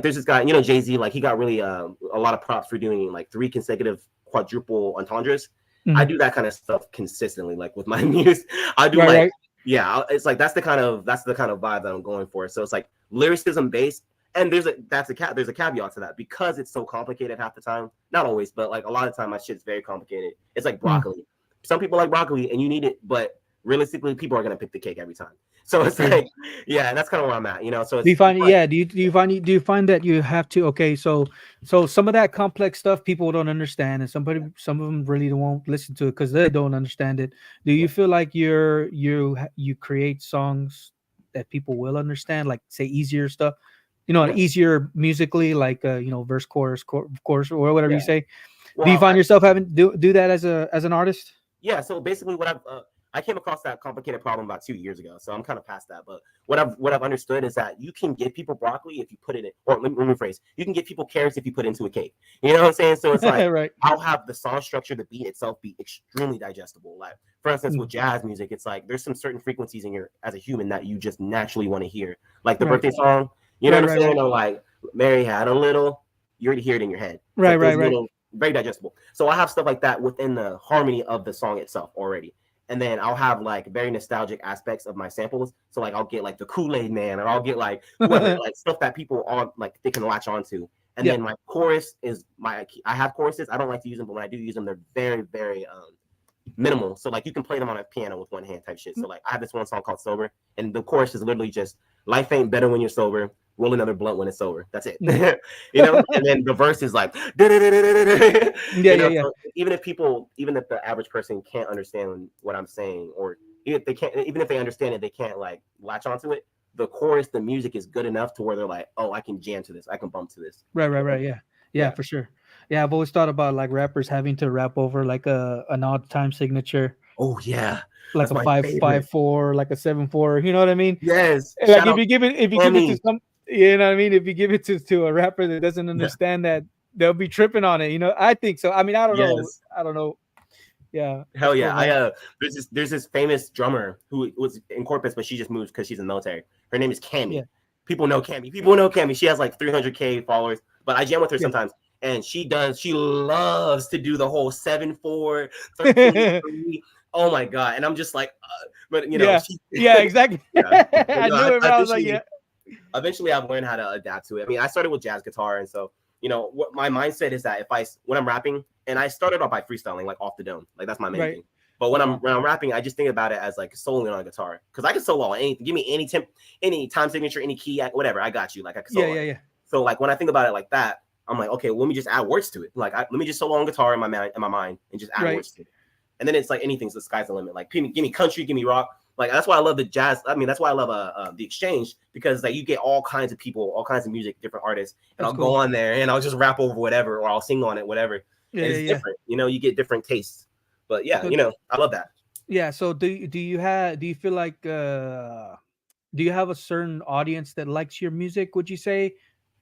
there's this guy, you know, Jay-Z, like he got really a lot of props for doing like 3 consecutive quadruple entendres. I Mhm. do that kind of stuff consistently, like with my music. I do Right. like, Right. yeah, it's like that's the kind of vibe that I'm going for. So it's like lyricism based, and there's a caveat to that because it's so complicated half the time. Not always, but like a lot of time my shit's very complicated. It's like Mm. broccoli. Some people like broccoli and you need it, but realistically, people are gonna pick the cake every time. So it's True. like, yeah, and that's kind of where I'm at, you know. So Do you it's find, but yeah, do you find that you have to, okay, so some of that complex stuff people don't understand, and some of them really won't listen to it because they don't understand it. Do yeah, you feel like you create songs that people will understand, like say easier stuff, yeah, easier musically, like verse, chorus, or whatever you yeah. say? Do you Well, find yourself having do that as an artist? yeah, so basically what I came across that complicated problem about 2 years ago, so I'm kind of past that. But what I've understood is that you can give people broccoli if you put it in, or let me rephrase, you can give people carrots if you put it into a cake. You know what I'm saying? So it's like Right. I'll have the song structure, the beat itself be extremely digestible. Like for instance, Mm. with jazz music, it's like there's some certain frequencies in your as a human that you just naturally want to hear, like the Right. birthday song. You know Right. what I'm Right. saying? Right. Or like Mary had a little. You already hear it in your head. It's Right. like Right. those Right. little very digestible. So I have stuff like that within the harmony of the song itself already. And then I'll have like very nostalgic aspects of my samples. So like I'll get like the Kool-Aid Man, or I'll get like whoever, like stuff that people are like they can latch onto. And Yeah. then my chorus is I have choruses. I don't like to use them, but when I do use them, they're very, very minimal. So like you can play them on a piano with one hand type shit. So like I have this one song called Sober, and the chorus is literally just life ain't better when you're sober. Roll another blunt when it's sober. That's it. Mm. You know? And then the verse is like Yeah. you Yeah. know, Yeah. so even if the average person can't understand what I'm saying, or even if they understand it, they can't like latch onto it. The chorus, the music is good enough to where they're like, oh, I can jam to this, I can bump to this. Right, right, right. Yeah. Yeah, Yeah. for sure. Yeah, I've always thought about like rappers having to rap over like a an odd time signature, Oh yeah. like That's a my five favorite. five four, like a 7/4. You know what I mean? Yes. And like Shout out if you give it to Emmy. some, you know what I mean? If you give it to a rapper that doesn't Yeah. understand that, they'll be tripping on it. I think so. I mean, I don't know. Yes. I don't know. Yeah, Hell that's cool, yeah. I man. there's this famous drummer who was in Corpus, but she just moved because she's in the military. Her name is Yeah, Cammy. People know Cammy. People know Cammy. She has like 300K followers, but I jam with her yeah. sometimes. And she loves to do the whole 7/4, 13/3. Oh my god! And I'm just like, but Yeah, she, yeah, exactly. yeah. But I no, knew it, I bro. I was like, eventually yeah, eventually I've learned how to adapt to it. I mean, I started with jazz guitar, and so what my mindset is that if when I'm rapping, and I started off by freestyling like off the dome, like that's my main right. thing. But when I'm Wow, when I'm rapping, I just think about it as like soloing on a guitar because I can solo on anything. Give me any time signature, any key, whatever. I got you. Like I can yeah, solo on yeah, it. yeah, So like when I think about it like that, I'm like, okay, well, let me just add words to it. Like let me just solo on guitar in my mind and just add right. words to it. And then it's like anything's the sky's the limit. Like give me country, give me rock. Like that's why I love the jazz. I mean, that's why I love the exchange because like you get all kinds of people, all kinds of music, different artists, and That's I'll go cool. on there and I'll just rap over whatever, or I'll sing on it, whatever, Yeah, and yeah, it's yeah. different. You get different tastes. But yeah, So I love that. yeah, so do you feel like do you have a certain audience that likes your music? Would you say,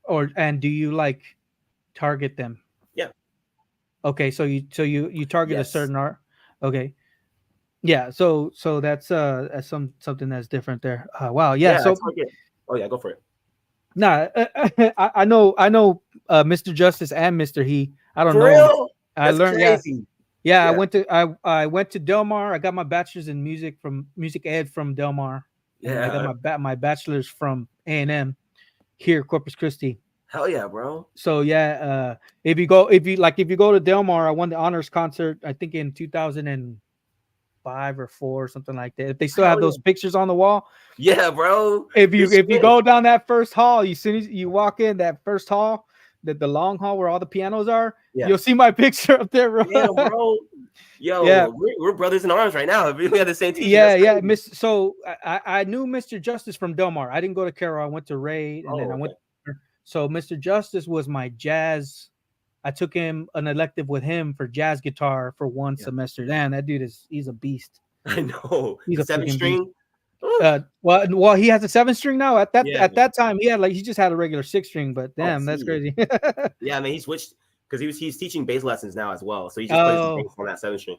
or and do you like target them? Yeah. Okay, so you target a Yes. certain art. Okay, yeah. So that's something that's different there. Wow. Yeah. Yeah. I So target. Oh yeah, go for it. nah, I know Mr. Justice and Mr. He. I don't For know him. real? I That's learned. Yeah. crazy. Yeah, Yeah. I went to Del Mar. I got my bachelor's in music from music ed from Del Mar, and then I got Yeah. my bachelor's from A&M here, Corpus Christi. Hell yeah, bro. So yeah, if you go to Del Mar, I won the honors concert. I think in 2005 or four, something like that. If they still have Hell those yeah. pictures on the wall, Yeah, bro. if you Good if you shit. go down that first hall, you soon as you walk in that first hall, the long hall where all the pianos are, Yeah. you'll see my picture up there, bro. Damn, bro. Yeah. Yo, we're brothers in arms right now. We had the same teacher. Yeah, That's yeah, crazy. Miss. So I knew Mr. Justice from Del Mar. I didn't go to Carroll. I went to Ray, and then Oh, I okay. went. So Mr. Justice was my jazz. I took him an elective with him for jazz guitar for one Yeah. semester. Man, that dude he's a beast. I know. He's The a seven freaking beast. string. Oof. Well, he has a seven string now. At that Yeah, at man. that time, he just had a regular six string. But Oh, damn, that's see. crazy. Yeah, man. He switched because he's teaching bass lessons now as well. So he just plays the Oh bass on that seven string.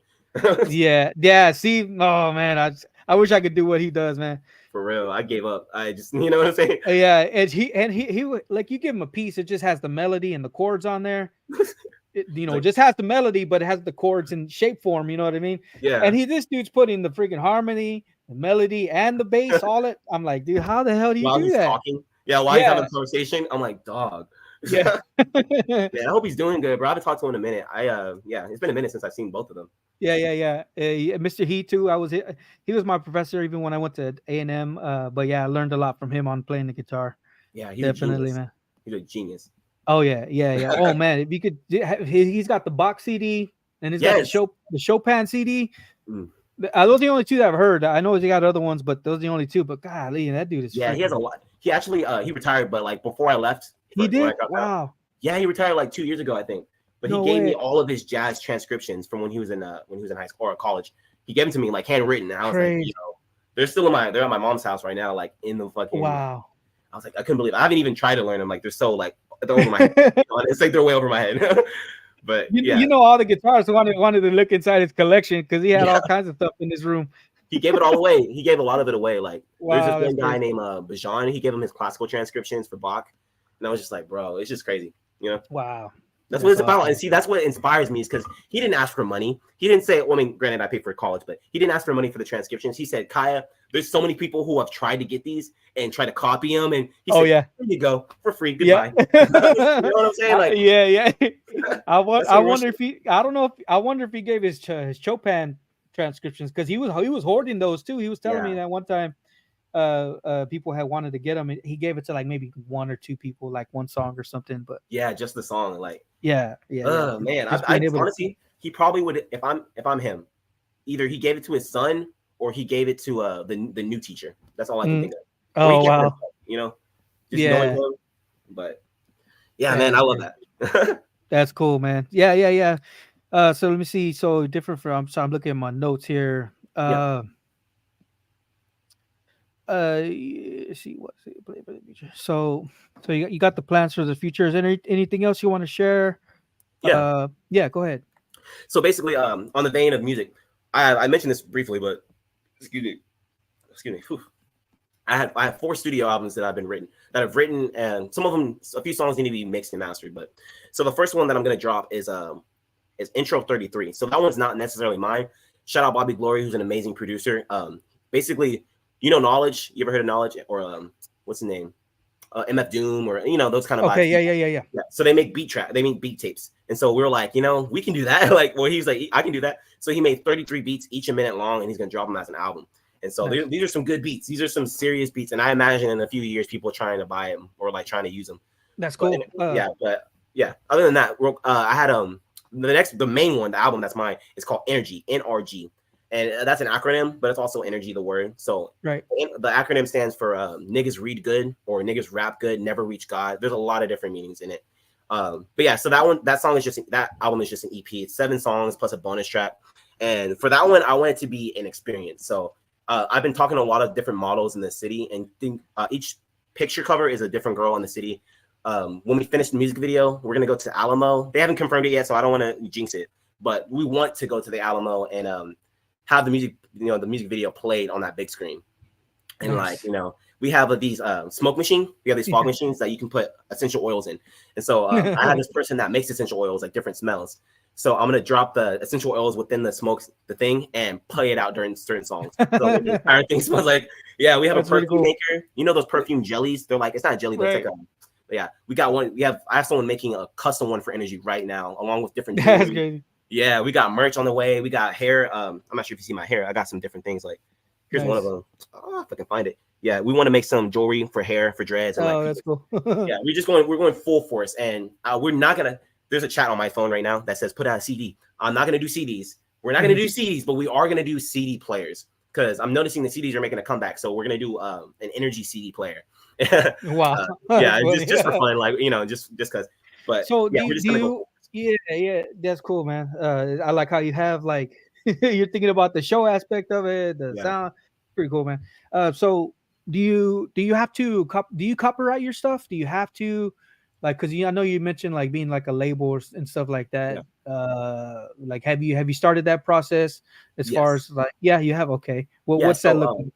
yeah, yeah. See, oh man, I wish I could do what he does, man. For real. I gave up. I just you know what I'm saying? Yeah, and he would like you give him a piece, it just has the melody and the chords on there. It, It's like, just has the melody, but it has the chords in shape form. You know what I mean? And yeah. this dude's putting the freaking harmony, the melody, and the bass all it. I'm like, dude, how the hell do you While do he's that? talking. Yeah, while he's having Yeah, a conversation, I'm like, dog. yeah, Man, I hope he's doing good, bro. I haven't talked to him in a minute. Yeah, it's been a minute since I've seen both of them. yeah. Mr. He too. He was my professor even when I went to A&M. But yeah, I learned a lot from him on playing the guitar. Yeah, he's a Definitely, genius. man. He's a genius. Oh yeah. Oh man, if you could, he's got the box CD and he's got the Yes. Chopin CD. Mm. Those are the only two that I've heard. I know he got other ones, but those are the only two. But golly, that dude is Yeah, he has a freaking. lot. He actually he retired, but like before I left He when I did. dropped out. Wow. Yeah, he retired like 2 years ago, I think. But he No gave me way. all of his jazz transcriptions from when he was in high school or college. He gave them to me like handwritten. And I was like, Crazy. they're at my mom's house right now, like in the fucking. Wow. I was like, I couldn't believe it. I haven't even tried to learn them. Like they're so like they're over my head. It's like they're way over my head. But yeah, All the guitarists wanted to look inside his collection because he had yeah, all kinds of stuff in his room. he gave it all away. He gave a lot of it away. Like there's this Wow, that's one guy crazy. named Bajan. He gave him his classical transcriptions for Bach, and I was just like, bro, it's just crazy. Wow. That's what That's it's about. awesome. And see, that's what inspires me is because he didn't ask for money. He didn't say, well, I mean, granted, I paid for college, but he didn't ask for money for the transcriptions. He said, Kiya, there's so many people who have tried to get these and try to copy them. And he Oh said, yeah. here you go for free. Yeah. Goodbye. You know what I'm saying? Like, Yeah. that's I some real wonder shit. if he. I don't know if I wonder if he gave his Chopin transcriptions because he was hoarding those too. He was telling me Yeah. that one time, people had wanted to get him. And he gave it to like maybe one or two people, like one song or something. But Yeah. Just the song. Like, yeah. oh, man. Just I being able to. honestly, he probably would, if I'm him, either he gave it to his son or he gave it to the new teacher. That's all I can Mm, think of. Or he oh kept it wow. himself, just knowing Yeah. him. But yeah, man, Yeah. I love that. That's cool, man. Yeah. So let me see. So different from. So I'm looking at my notes here. Yeah. See what. So you got the plans for the future. Is there anything else you want to share? Yeah. Yeah. Go ahead. So basically, on the vein of music, I mentioned this briefly, but excuse me, excuse me. Whew. I have 4 studio albums that I've written, and some of them, a few songs need to be mixed and mastered. But so the first one that I'm gonna drop is Intro 33. So that one's not necessarily mine. Shout out Bobby Glory, who's an amazing producer. Basically, Knowledge. You ever heard of Knowledge, or what's the name? MF Doom, or those kind of Okay, vibes. yeah. Yeah. So they make beat tapes. And so we were like, we can do that. Like, well, he's like, I can do that. So he made 33 beats, each a minute long, and he's gonna drop them as an album. And so Nice. these are some good beats. These are some serious beats. And I imagine in a few years, people are trying to buy them or like trying to use them. That's cool. But other than that, I had the main one, the album that's mine, is called Energy, NRG. And that's an acronym, but it's also energy, the word. So right. The acronym stands for niggas read good, or niggas rap good, never reach God. There's a lot of different meanings in it. But yeah, so that album is just an EP. It's 7 songs plus a bonus track. And for that one, I want it to be an experience. So I've been talking to a lot of different models in the city, and think each picture cover is a different girl in the city. When we finish the music video, we're gonna go to Alamo. They haven't confirmed it yet, so I don't want to jinx it. But we want to go to the Alamo and have the music video played on that big screen. And nice. like, we have these smoke machine. We have these fog machines that you can put essential oils in. And so I have this person that makes essential oils, like different smells. So I'm gonna drop the essential oils within the thing, and play it out during certain songs. So the entire thing smells like, we have That's a perfume really cool. maker. Those perfume jellies? They're like, it's not a jelly, but Right. it's like we got one. I have someone making a custom one for Energy right now, along with different That's jewelry. good. Yeah, we got merch on the way. We got hair. I'm not sure if you see my hair. I got some different things. Like, here's one of them. Oh, if I can find it. Yeah, we want to make some jewelry for hair, for dreads. And that's cool. Yeah, we're going full force, and we're not gonna. There's a chat on my phone right now that says put out a CD. I'm not gonna do CDs. We're not gonna do CDs, but we are gonna do CD players, because I'm noticing the CDs are making a comeback. So we're gonna do an Energy CD player. Wow. Just for fun, like just because. But so yeah, we're just gonna go. Yeah, that's cool, man. I like how you have like you're thinking about the show aspect of it, the sound. Pretty cool, man. So do you have to do you copyright your stuff? Do you have to, like, because I know you mentioned like being like a label and stuff like that. Like, have you started that process as far as like, you have? Okay. Well, what's that look like?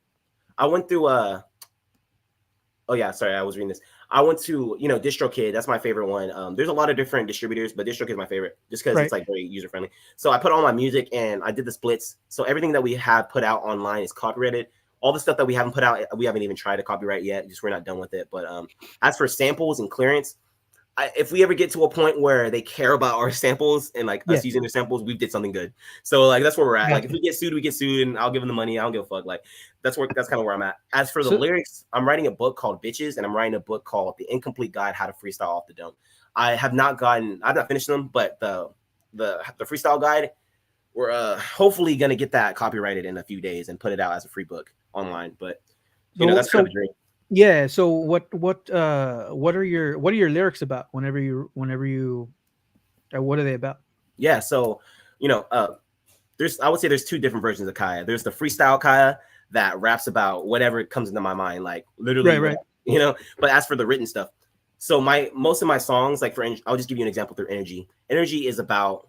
I went through oh yeah, sorry, I was reading this. I went to DistroKid. That's my favorite one. There's a lot of different distributors, but DistroKid is my favorite just because it's like very user friendly. So I put all my music and I did the splits. So everything that we have put out online is copyrighted. All the stuff that we haven't put out, we haven't even tried to copyright yet. Just we're not done with it. But as for samples and clearance, if we ever get to a point where they care about our samples and like us using their samples, we did something good. So like that's where we're at. Like if we get sued, and I'll give them the money. I don't give a fuck. Like that's kind of where I'm at. As for the lyrics, I'm writing a book called Bitches, and I'm writing a book called The Incomplete Guide How to Freestyle Off the Dome. I've not finished them, but the freestyle guide, we're hopefully gonna get that copyrighted in a few days and put it out as a free book online. But that's kind of a dream. Yeah. So what are your lyrics about whenever you what are they about? Yeah. So I would say there's 2 different versions of Kiya. There's the freestyle Kiya that raps about whatever comes into my mind, like literally, right. But as for the written stuff, so most of my songs, like I'll just give you an example through Energy. Energy is about.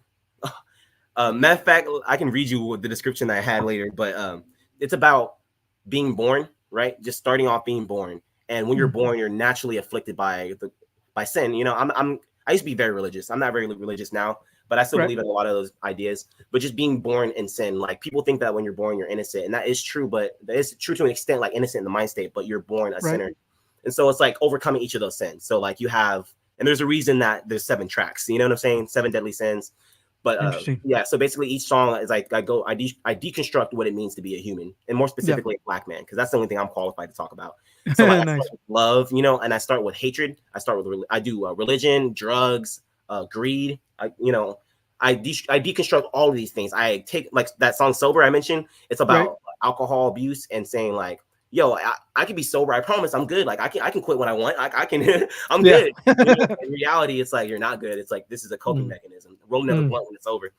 Matter of fact, I can read you the description that I had later, but it's about being born. Right, just starting off being born, and when you're born, you're naturally afflicted by sin. I used to be very religious. I'm not very religious now, but I still believe in a lot of those ideas. But just being born in sin, like people think that when you're born, you're innocent, and that is true. But that is true to an extent, like innocent in the mind state. But you're born a sinner, and so it's like overcoming each of those sins. So like you have, and there's a reason that there's 7 tracks. You know what I'm saying? 7 deadly sins. But so basically each song is like I deconstruct what it means to be a human, and more specifically a Black man, because that's the only thing I'm qualified to talk about. So like, I start with love, and I start with hatred. I do religion, drugs, greed. I deconstruct all of these things. I take like that song "Sober" I mentioned. It's about alcohol abuse and saying like, yo, I can be sober. I promise I'm good. Like I can quit when I want. I can, I'm good. In reality, it's like, you're not good. It's like, this is a coping mechanism. Roll another blunt when it's over.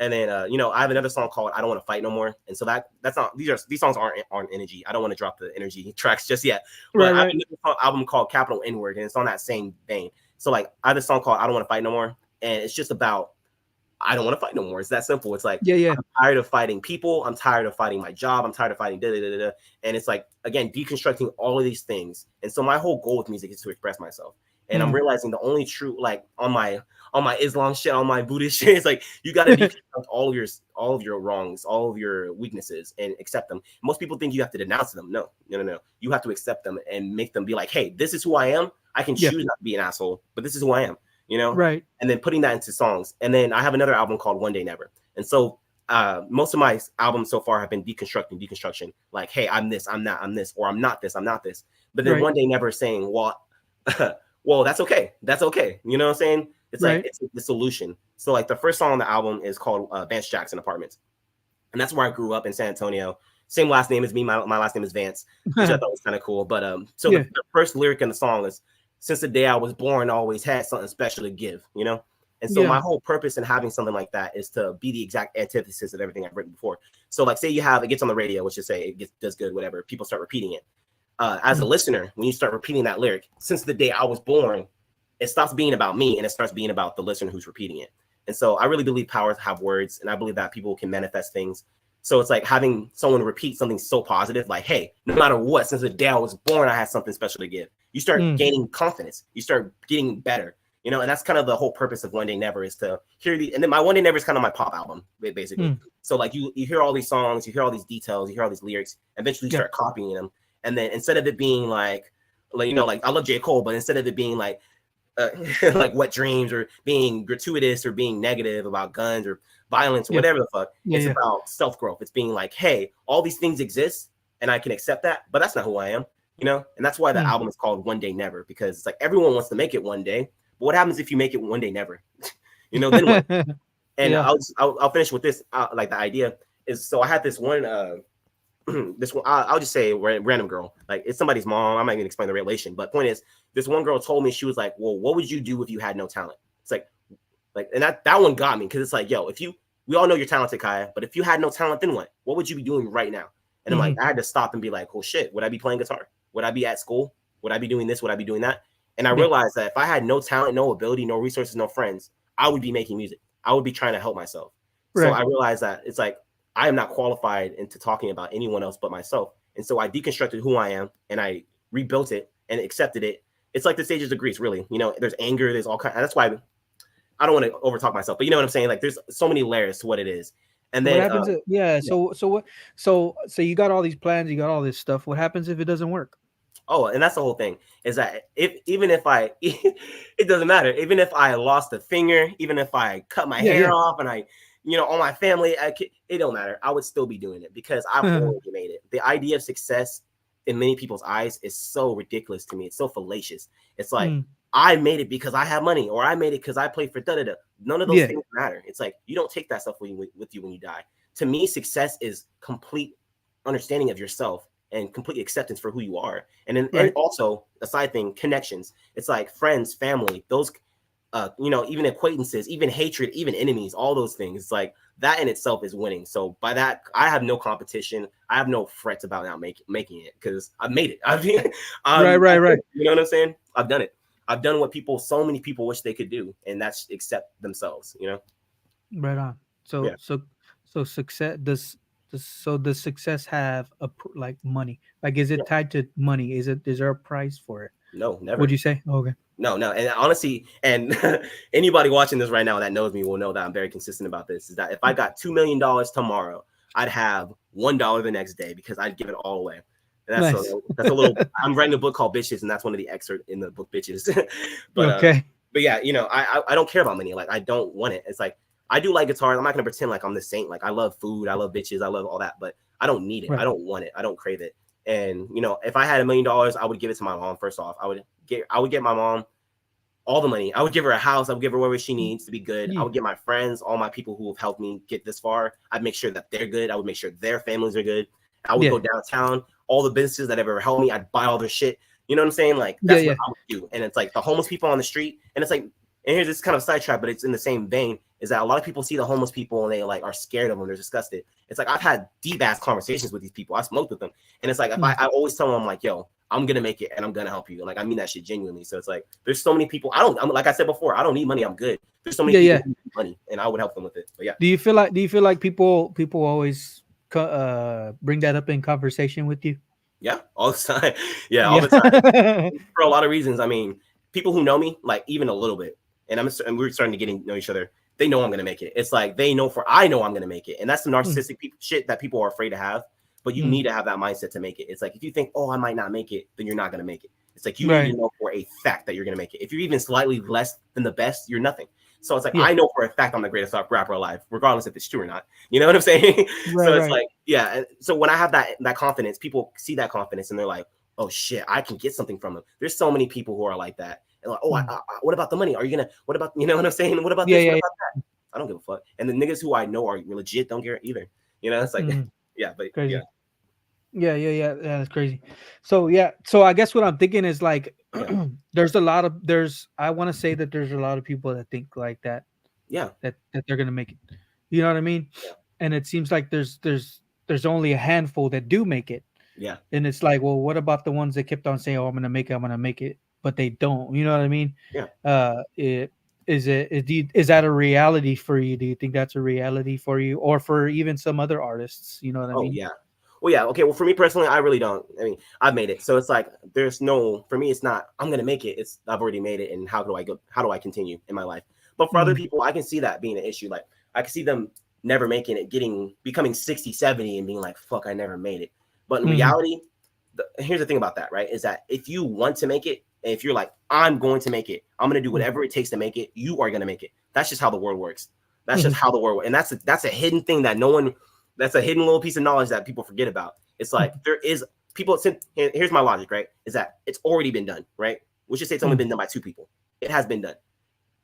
And then, I have another song called "I Don't Want to Fight No More." And so that's not, these songs aren't Energy. I don't want to drop the Energy tracks just yet. But I have another album called Capital N-Word, and it's on that same vein. So like I have this song called "I Don't Want to Fight No More." And it's just about I don't want to fight no more. It's that simple. It's like, Yeah, yeah. I'm tired of fighting people. I'm tired of fighting my job. I'm tired of fighting da da da da. And it's like, again, deconstructing all of these things. And so my whole goal with music is to express myself. And I'm realizing the only true, like on my Islam shit, on my Buddhist shit, it's like you got to deconstruct all of your wrongs, all of your weaknesses, and accept them. Most people think you have to denounce them. No. You have to accept them and make them be like, hey, this is who I am. I can choose not to be an asshole, but this is who I am. Right. And then putting that into songs. And then I have another album called One Day Never. And so most of my albums so far have been deconstruction. Like, hey, I'm this, I'm not, I'm this, or I'm not this, I'm not this. But then One Day Never saying, well, well, that's okay. That's okay. You know what I'm saying? It's like, it's the solution. So like the first song on the album is called Vance Jackson Apartments. And that's where I grew up in San Antonio. Same last name as me. My last name is Vance, which I thought was kind of cool. But so the first lyric in the song is, since the day I was born, I always had something special to give, And so my whole purpose in having something like that is to be the exact antithesis of everything I've written before. So like, say it gets on the radio, which is say does good, whatever. People start repeating it. As a listener, when you start repeating that lyric, since the day I was born, it stops being about me and it starts being about the listener who's repeating it. And so I really believe powers have words, and I believe that people can manifest things. So it's like having someone repeat something so positive, like, hey, no matter what, since the day I was born, I had something special to give. You start gaining confidence. You start getting better, and that's kind of the whole purpose of One Day Never, is to hear and then my One Day Never is kind of my pop album, basically. So like you hear all these songs, you hear all these details, you hear all these lyrics, eventually you start copying them. And then instead of it being like like I love J. Cole, but instead of it being like like Wet Dreams, or being gratuitous, or being negative about guns or violence or whatever the fuck, it's about self-growth. It's being like, hey, all these things exist and I can accept that, but that's not who I am, and that's why the album is called One Day Never, because it's like everyone wants to make it one day, but what happens if you make it one day never? Then what? And I'll finish with this, like the idea is, so I had this one this one, I'll just say random girl, like it's somebody's mom. I'm not even explain the relation, but point is, this one girl told me, she was like, well, what would you do if you had no talent? It's like, and that one got me, because it's like, yo, we all know you're talented, Kiya, but if you had no talent, then what? What would you be doing right now? And I'm like, I had to stop and be like, oh shit, would I be playing guitar? Would I be at school? Would I be doing this? Would I be doing that? And I realized that if I had no talent, no ability, no resources, no friends, I would be making music. I would be trying to help myself. So I realized that it's like, I am not qualified into talking about anyone else but myself. And so I deconstructed who I am, and I rebuilt it and accepted it. It's like the stages of grief, really. There's anger, there's all kinds. That's why I don't want to overtalk myself, but you know what I'm saying? Like, there's so many layers to what it is. And then what happens? So you got all these plans, you got all this stuff. What happens if it doesn't work? Oh, and that's the whole thing, is that even if I, it doesn't matter. Even if I lost a finger, even if I cut my hair off, and I, all my family, it don't matter. I would still be doing it, because I've already made it. The idea of success in many people's eyes is so ridiculous to me. It's so fallacious. It's like, I made it because I have money, or I made it because I played for da-da-da. None of those things matter. It's like, you don't take that stuff with you when you die. To me, success is complete understanding of yourself and complete acceptance for who you are. And then and also, a side thing, connections. It's like friends, family, those, even acquaintances, even hatred, even enemies, all those things. It's like, that in itself is winning. So by that, I have no competition. I have no frets about not making it, because I've made it. I mean, right. You know what I'm saying? I've done it. I've done what so many people wish they could do, and that's accept themselves. Right on. So success does. So does success have like money? Like, is it tied to money? Is there a price for it? No, never. Would you say? Oh, okay. No. And honestly, and anybody watching this right now that knows me will know that I'm very consistent about this, is that if I got $2 million tomorrow, I'd have $1 the next day, because I'd give it all away. And that's a little, I'm writing a book called Bitches, and that's one of the excerpts in the book, Bitches. But yeah, I don't care about money. Like, I don't want it. It's like, I do like guitars. I'm not going to pretend like I'm the saint. Like, I love food. I love bitches. I love all that, but I don't need it. I don't want it. I don't crave it. And, if I had $1 million, I would give it to my mom. First off, I would get my mom all the money. I would give her a house. I would give her whatever she needs to be good. I would get my friends, all my people who have helped me get this far. I'd make sure that they're good. I would make sure their families are good. I would go downtown, all the businesses that have ever helped me, I'd buy all their shit. You know what I'm saying? Like, that's what I would do. And it's like the homeless people on the street. And it's like, and here's this kind of sidetrack, but it's in the same vein, is that a lot of people see the homeless people and they like are scared of them. They're disgusted. It's like, I've had deep ass conversations with these people. I smoked with them. And it's like, if I always tell them, I'm like, yo, I'm gonna make it and I'm gonna help you. Like I mean that shit genuinely. So it's like there's so many people. I'm like I said before, I don't need money. I'm good. There's so many Yeah, people yeah. who need money, and I would help them with it. But yeah, Do you feel like people always bring that up in conversation with you? yeah, all the time. Yeah, all Yeah. the time. For a lot of reasons. I mean, people who know me, like even a little bit, and we're starting to get to know each other. They know I'm gonna make it. It's like they know I know I'm gonna make it, and that's the Mm, narcissistic shit that people are afraid to have. But you mm. need to have that mindset to make it. It's like if you think, oh, I might not make it, then you're not gonna make it. It's like you need to Right. know for a fact that you're gonna make it. If you're even slightly less than the best, you're nothing. So it's like Yeah. I know for a fact I'm the greatest rapper alive, regardless if it's true or not. You know what I'm saying? Right. So it's Right. like, yeah. And so when I have that confidence, people see that confidence and they're like, oh shit, I can get something from him. There's so many people who are like that. And like, oh, Mm. what about the money? Are you gonna? What about you know what I'm saying? What about Yeah. this? What Yeah. about that? I don't give a fuck. And the niggas who I know are legit don't care either. You know, it's Yeah. like, Mm. yeah, but yeah, Crazy. Yeah. Yeah. Yeah. Yeah. That's crazy. So yeah. So I guess what I'm thinking is like, yeah, there's I want to say that there's a lot of people that think like that, yeah, that they're gonna make it. You know what I mean? yeah, And it seems like there's only a handful that do make it. yeah, And it's like, well, what about the ones that kept on saying, "Oh, I'm gonna make it, I'm gonna make it," but they don't. You know what I mean? yeah. It is that a reality for you? Do you think that's a reality for you, or for even some other artists? You know what I Oh mean? yeah. Well, yeah. Okay. Well, for me personally, I really don't. I mean, I've made it, so it's like there's no. For me, it's not. I'm gonna make it. It's I've already made it, and how do I go? How do I continue in my life? But for other Mm, people, I can see that being an issue. Like I can see them never making it, becoming 60, 70, and being like, "Fuck, I never made it." But in mm, reality, here's the thing about that, right? Is that if you want to make it, and if you're like, "I'm going to make it. I'm gonna do mm, whatever it takes to make it," you are gonna make it. That's just how the world works. That's just mm, how the world works, and that's a hidden thing that no one that's a hidden little piece of knowledge that people forget about. It's like mm, there is people. Here's my logic, right? Is that it's already been done, right? We should say it's only mm, been done by two people. It has been done.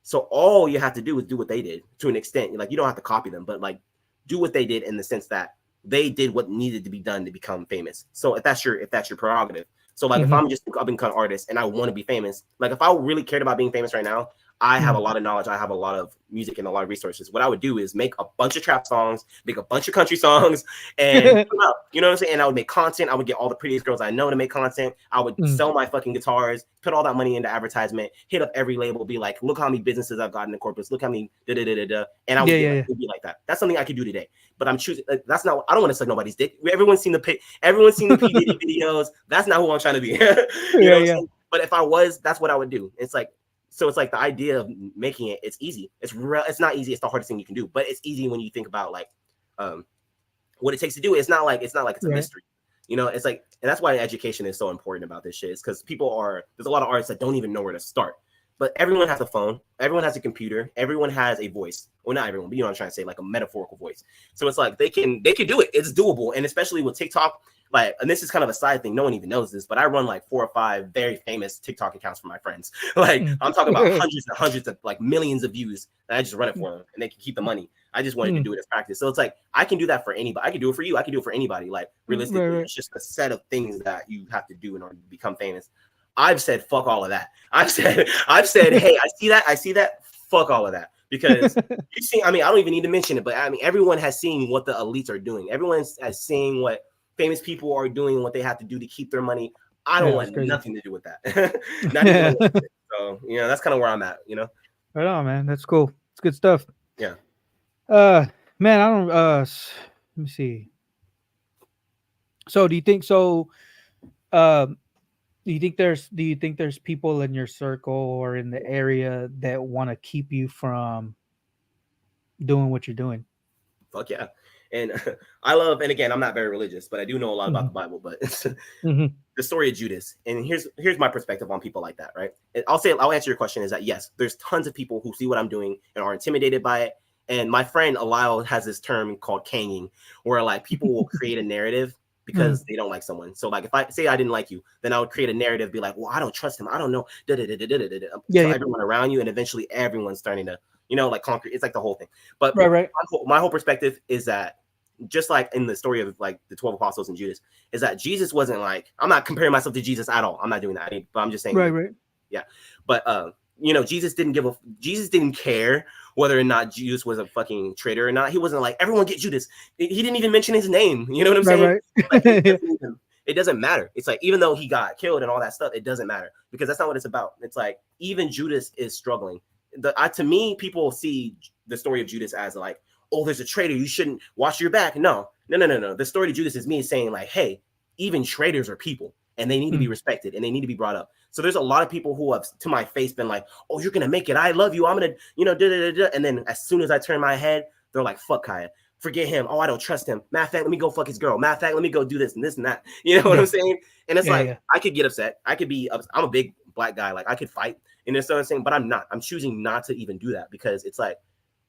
So all you have to do is do what they did to an extent. Like you don't have to copy them, but like do what they did in the sense that they did what needed to be done to become famous. So if that's your prerogative. So like if mhm, I'm just up and cut artist and I want to be famous, like if I really cared about being famous right now, I have a mm, lot of knowledge. I have a lot of music and a lot of resources. What I would do is make a bunch of trap songs, make a bunch of country songs, and put them out. You know what I'm saying? And I would make content. I would get all the prettiest girls I know to make content. I would mm. sell my fucking guitars, put all that money into advertisement, hit up every label, be like, look how many businesses I've gotten in Corpus. Look how many da da da da da. And I Yeah, would get yeah, like, yeah. it would be like that. That's something I could do today. But I'm choosing. That's not. I don't want to suck nobody's dick. Everyone's seen Everyone's seen the P Diddy videos. That's not who I'm trying to be. You know Yeah, what I'm yeah. saying? But if I was, that's what I would do. It's like so. It's like the idea of making it. It's easy. It's not easy. It's the hardest thing you can do. But it's easy when you think about like um, what it takes to do it. It's not like it's a Right. mystery. It's like, and that's why education is so important about this shit. Is because there's a lot of artists that don't even know where to start. But everyone has a phone, everyone has a computer, everyone has a voice. Well, not everyone, but you know what I'm trying to say, like a metaphorical voice. So it's like they can do it. It's doable. And especially with TikTok, like, and this is kind of a side thing, no one even knows this, but I run like 4 or 5 very famous TikTok accounts for my friends. Like Mm. I'm talking about hundreds and hundreds of like millions of views, and I just run it for them and they can keep the money. I just wanted to Mm. do it as practice. So it's like I can do that for anybody. I can do it for you. I can do it for anybody. Like Right, realistically, right. it's just a set of things that you have to do in order to become famous. I've said fuck all of that. I've said, hey, I see that. Fuck all of that. Because you see, I mean, I don't even need to mention it, but I mean, everyone has seen what the elites are doing. Everyone has seen what famous people are doing, what they have to do to keep their money. I don't Yeah, it's want crazy. nothing to do with that. Not even a little bit. So, that's kind of where I'm at. Right on, man. That's cool. It's good stuff. Yeah. Uh, man, I don't. Let me see. So, do you think so? Um, do you think there's people in your circle or in the area that want to keep you from doing what you're doing? Fuck yeah. And I love, and again, I'm not very religious, but I do know a lot about Hmm. the Bible. But Hmm. the story of Judas, and here's my perspective on people like that, right? And I'll answer your question is that yes, there's tons of people who see what I'm doing and are intimidated by it. And my friend Alile has this term called kanging, where like people will create a narrative Mm. because they don't like someone. So like if I say I didn't like you, then I would create a narrative, be like, well, I don't trust him. I don't know. Yeah, So yeah. everyone around you, and eventually everyone's starting to, like concrete. It's like the whole thing. But Right, right, my whole perspective is that just like in the story of like the 12 apostles and Judas, is that Jesus wasn't like, I'm not comparing myself to Jesus at all. I'm not doing that. But I'm just saying, right, like, right. yeah. But Jesus didn't care whether or not Judas was a fucking traitor or not. He wasn't like, everyone get Judas. He didn't even mention his name. You know what I'm Right, saying? right. Like Yeah. it doesn't matter. It's like, even though he got killed and all that stuff, it doesn't matter, because that's not what it's about. It's like, even Judas is struggling. To me, people see the story of Judas as like, oh, there's a traitor, you shouldn't watch your back. No. The story of Judas is me saying like, hey, even traitors are people, and they need to be respected, and they need to be brought up. So there's a lot of people who have to my face been like, oh, you're gonna make it, I love you, I'm gonna, and then as soon as I turn my head, they're like, fuck Kiya, forget him, oh, I don't trust him, matter of fact, let me go fuck his girl, matter of fact, let me go do this and that, you know what I'm saying? And it's I could get upset, I could be I'm a big black guy, like I could fight, and it's what I'm saying, but I'm choosing not to even do that, because it's like,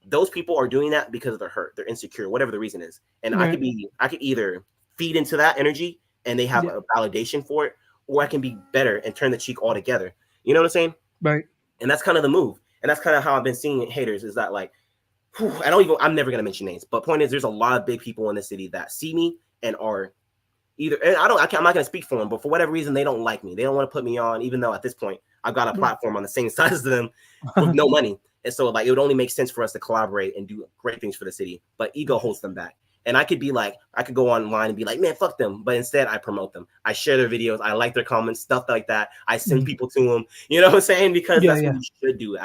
those people are doing that because they're hurt, they're insecure, whatever the reason is. And I could either feed into that energy and they have a validation for it, or I can be better and turn the cheek altogether. You know what I'm saying? Right. And that's kind of the move. And that's kind of how I've been seeing haters, is that like, I'm never going to mention names, but point is, there's a lot of big people in the city that see me and are either, and I'm not going to speak for them, but for whatever reason, they don't like me. They don't want to put me on, even though at this point I've got a platform on the same size as them with no money. And so like, it would only make sense for us to collaborate and do great things for the city, but ego holds them back. And I could be like, I could go online and be like, man, fuck them. But instead I promote them. I share their videos. I like their comments, stuff like that. I send people to them, you know what I'm saying? Because that's what you should do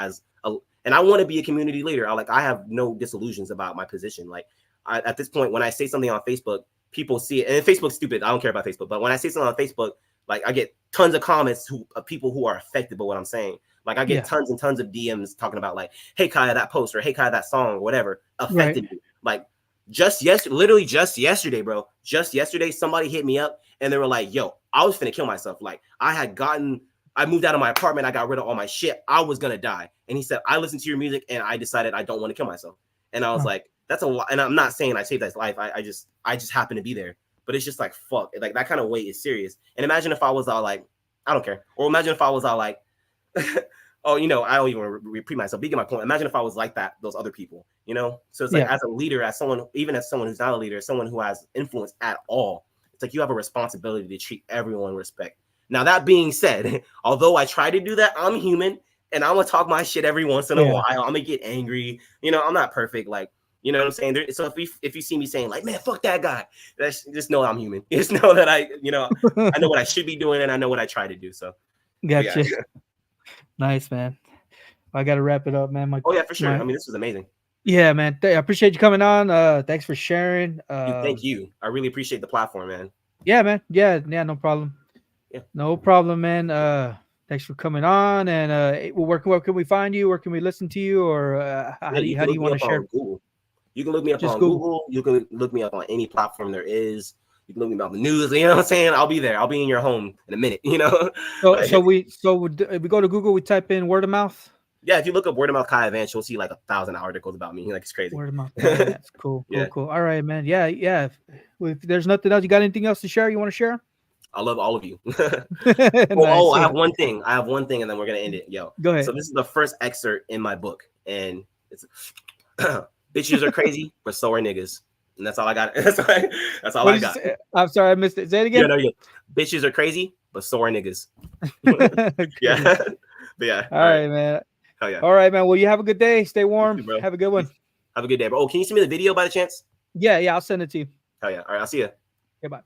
and I want to be a community leader. I have no disillusions about my position. Like at this point, when I say something on Facebook, people see it, and Facebook's stupid. I don't care about Facebook, but when I say something on Facebook, like I get tons of comments of people who are affected by what I'm saying. Like I get tons and tons of DMs talking about like, hey Kiya, that post, or hey Kiya, that song, or whatever affected me. Like literally just yesterday, bro. Just yesterday, somebody hit me up and they were like, yo, I was finna kill myself. Like I moved out of my apartment, I got rid of all my shit, I was gonna die. And he said, I listened to your music and I decided I don't want to kill myself. And I was like, that's a lot. And I'm not saying I saved his life. I just happen to be there. But it's just like, fuck, like that kind of weight is serious. And imagine if I was all like, I don't care. Or imagine if I was all like, oh, I don't even repeat myself. But you get my point. Imagine if I was like that, those other people, So it's like, as a leader, as someone, even as someone who's not a leader, someone who has influence at all, it's like you have a responsibility to treat everyone with respect. Now, that being said, although I try to do that, I'm human and I'm gonna talk my shit every once in a while. I'm gonna get angry. I'm not perfect. Like, you know what I'm saying? So if you see me saying like, man, fuck that guy, just know I'm human. Just know that I know what I should be doing and I know what I try to do. So, gotcha. Yeah. Nice, man. I got to wrap it up, man. Oh yeah, for sure. I mean, this was amazing. Yeah, man. I appreciate you coming on. Thanks for sharing. Thank you. I really appreciate the platform, man. Yeah, man. Yeah, no problem. Yeah, no problem, man. Thanks for coming on. And where can we find you? Where can we listen to you? Or how do you want to share? Google. You can look me up on Google. You can look me up on any platform there is. You can look me up on the news. You know what I'm saying? I'll be there. I'll be in your home in a minute. So we go to Google. We type in word of mouth. Yeah, if you look up word of mouth Kiya Vance, you'll see like 1,000 articles about me. Like, it's crazy. Word of mouth. That's cool. Cool. All right, man. Yeah. If there's nothing else, you got anything else to share? You want to share? I love all of you. I have one thing. And then we're gonna end it. Yo, go ahead. So this is the first excerpt in my book, and it's bitches are crazy, but so are niggas. And that's all I got. That's all I got. I'm sorry, I missed it. Say it again. Yeah. Bitches are crazy, but so are niggas. Yeah. But yeah. All right, man. Hell yeah. All right, man. Well, you have a good day. Stay warm. Too, have a good one. Have a good day, bro. Oh, can you send me the video by the chance? Yeah. I'll send it to you. Hell yeah. All right, I'll see you. Okay, bye.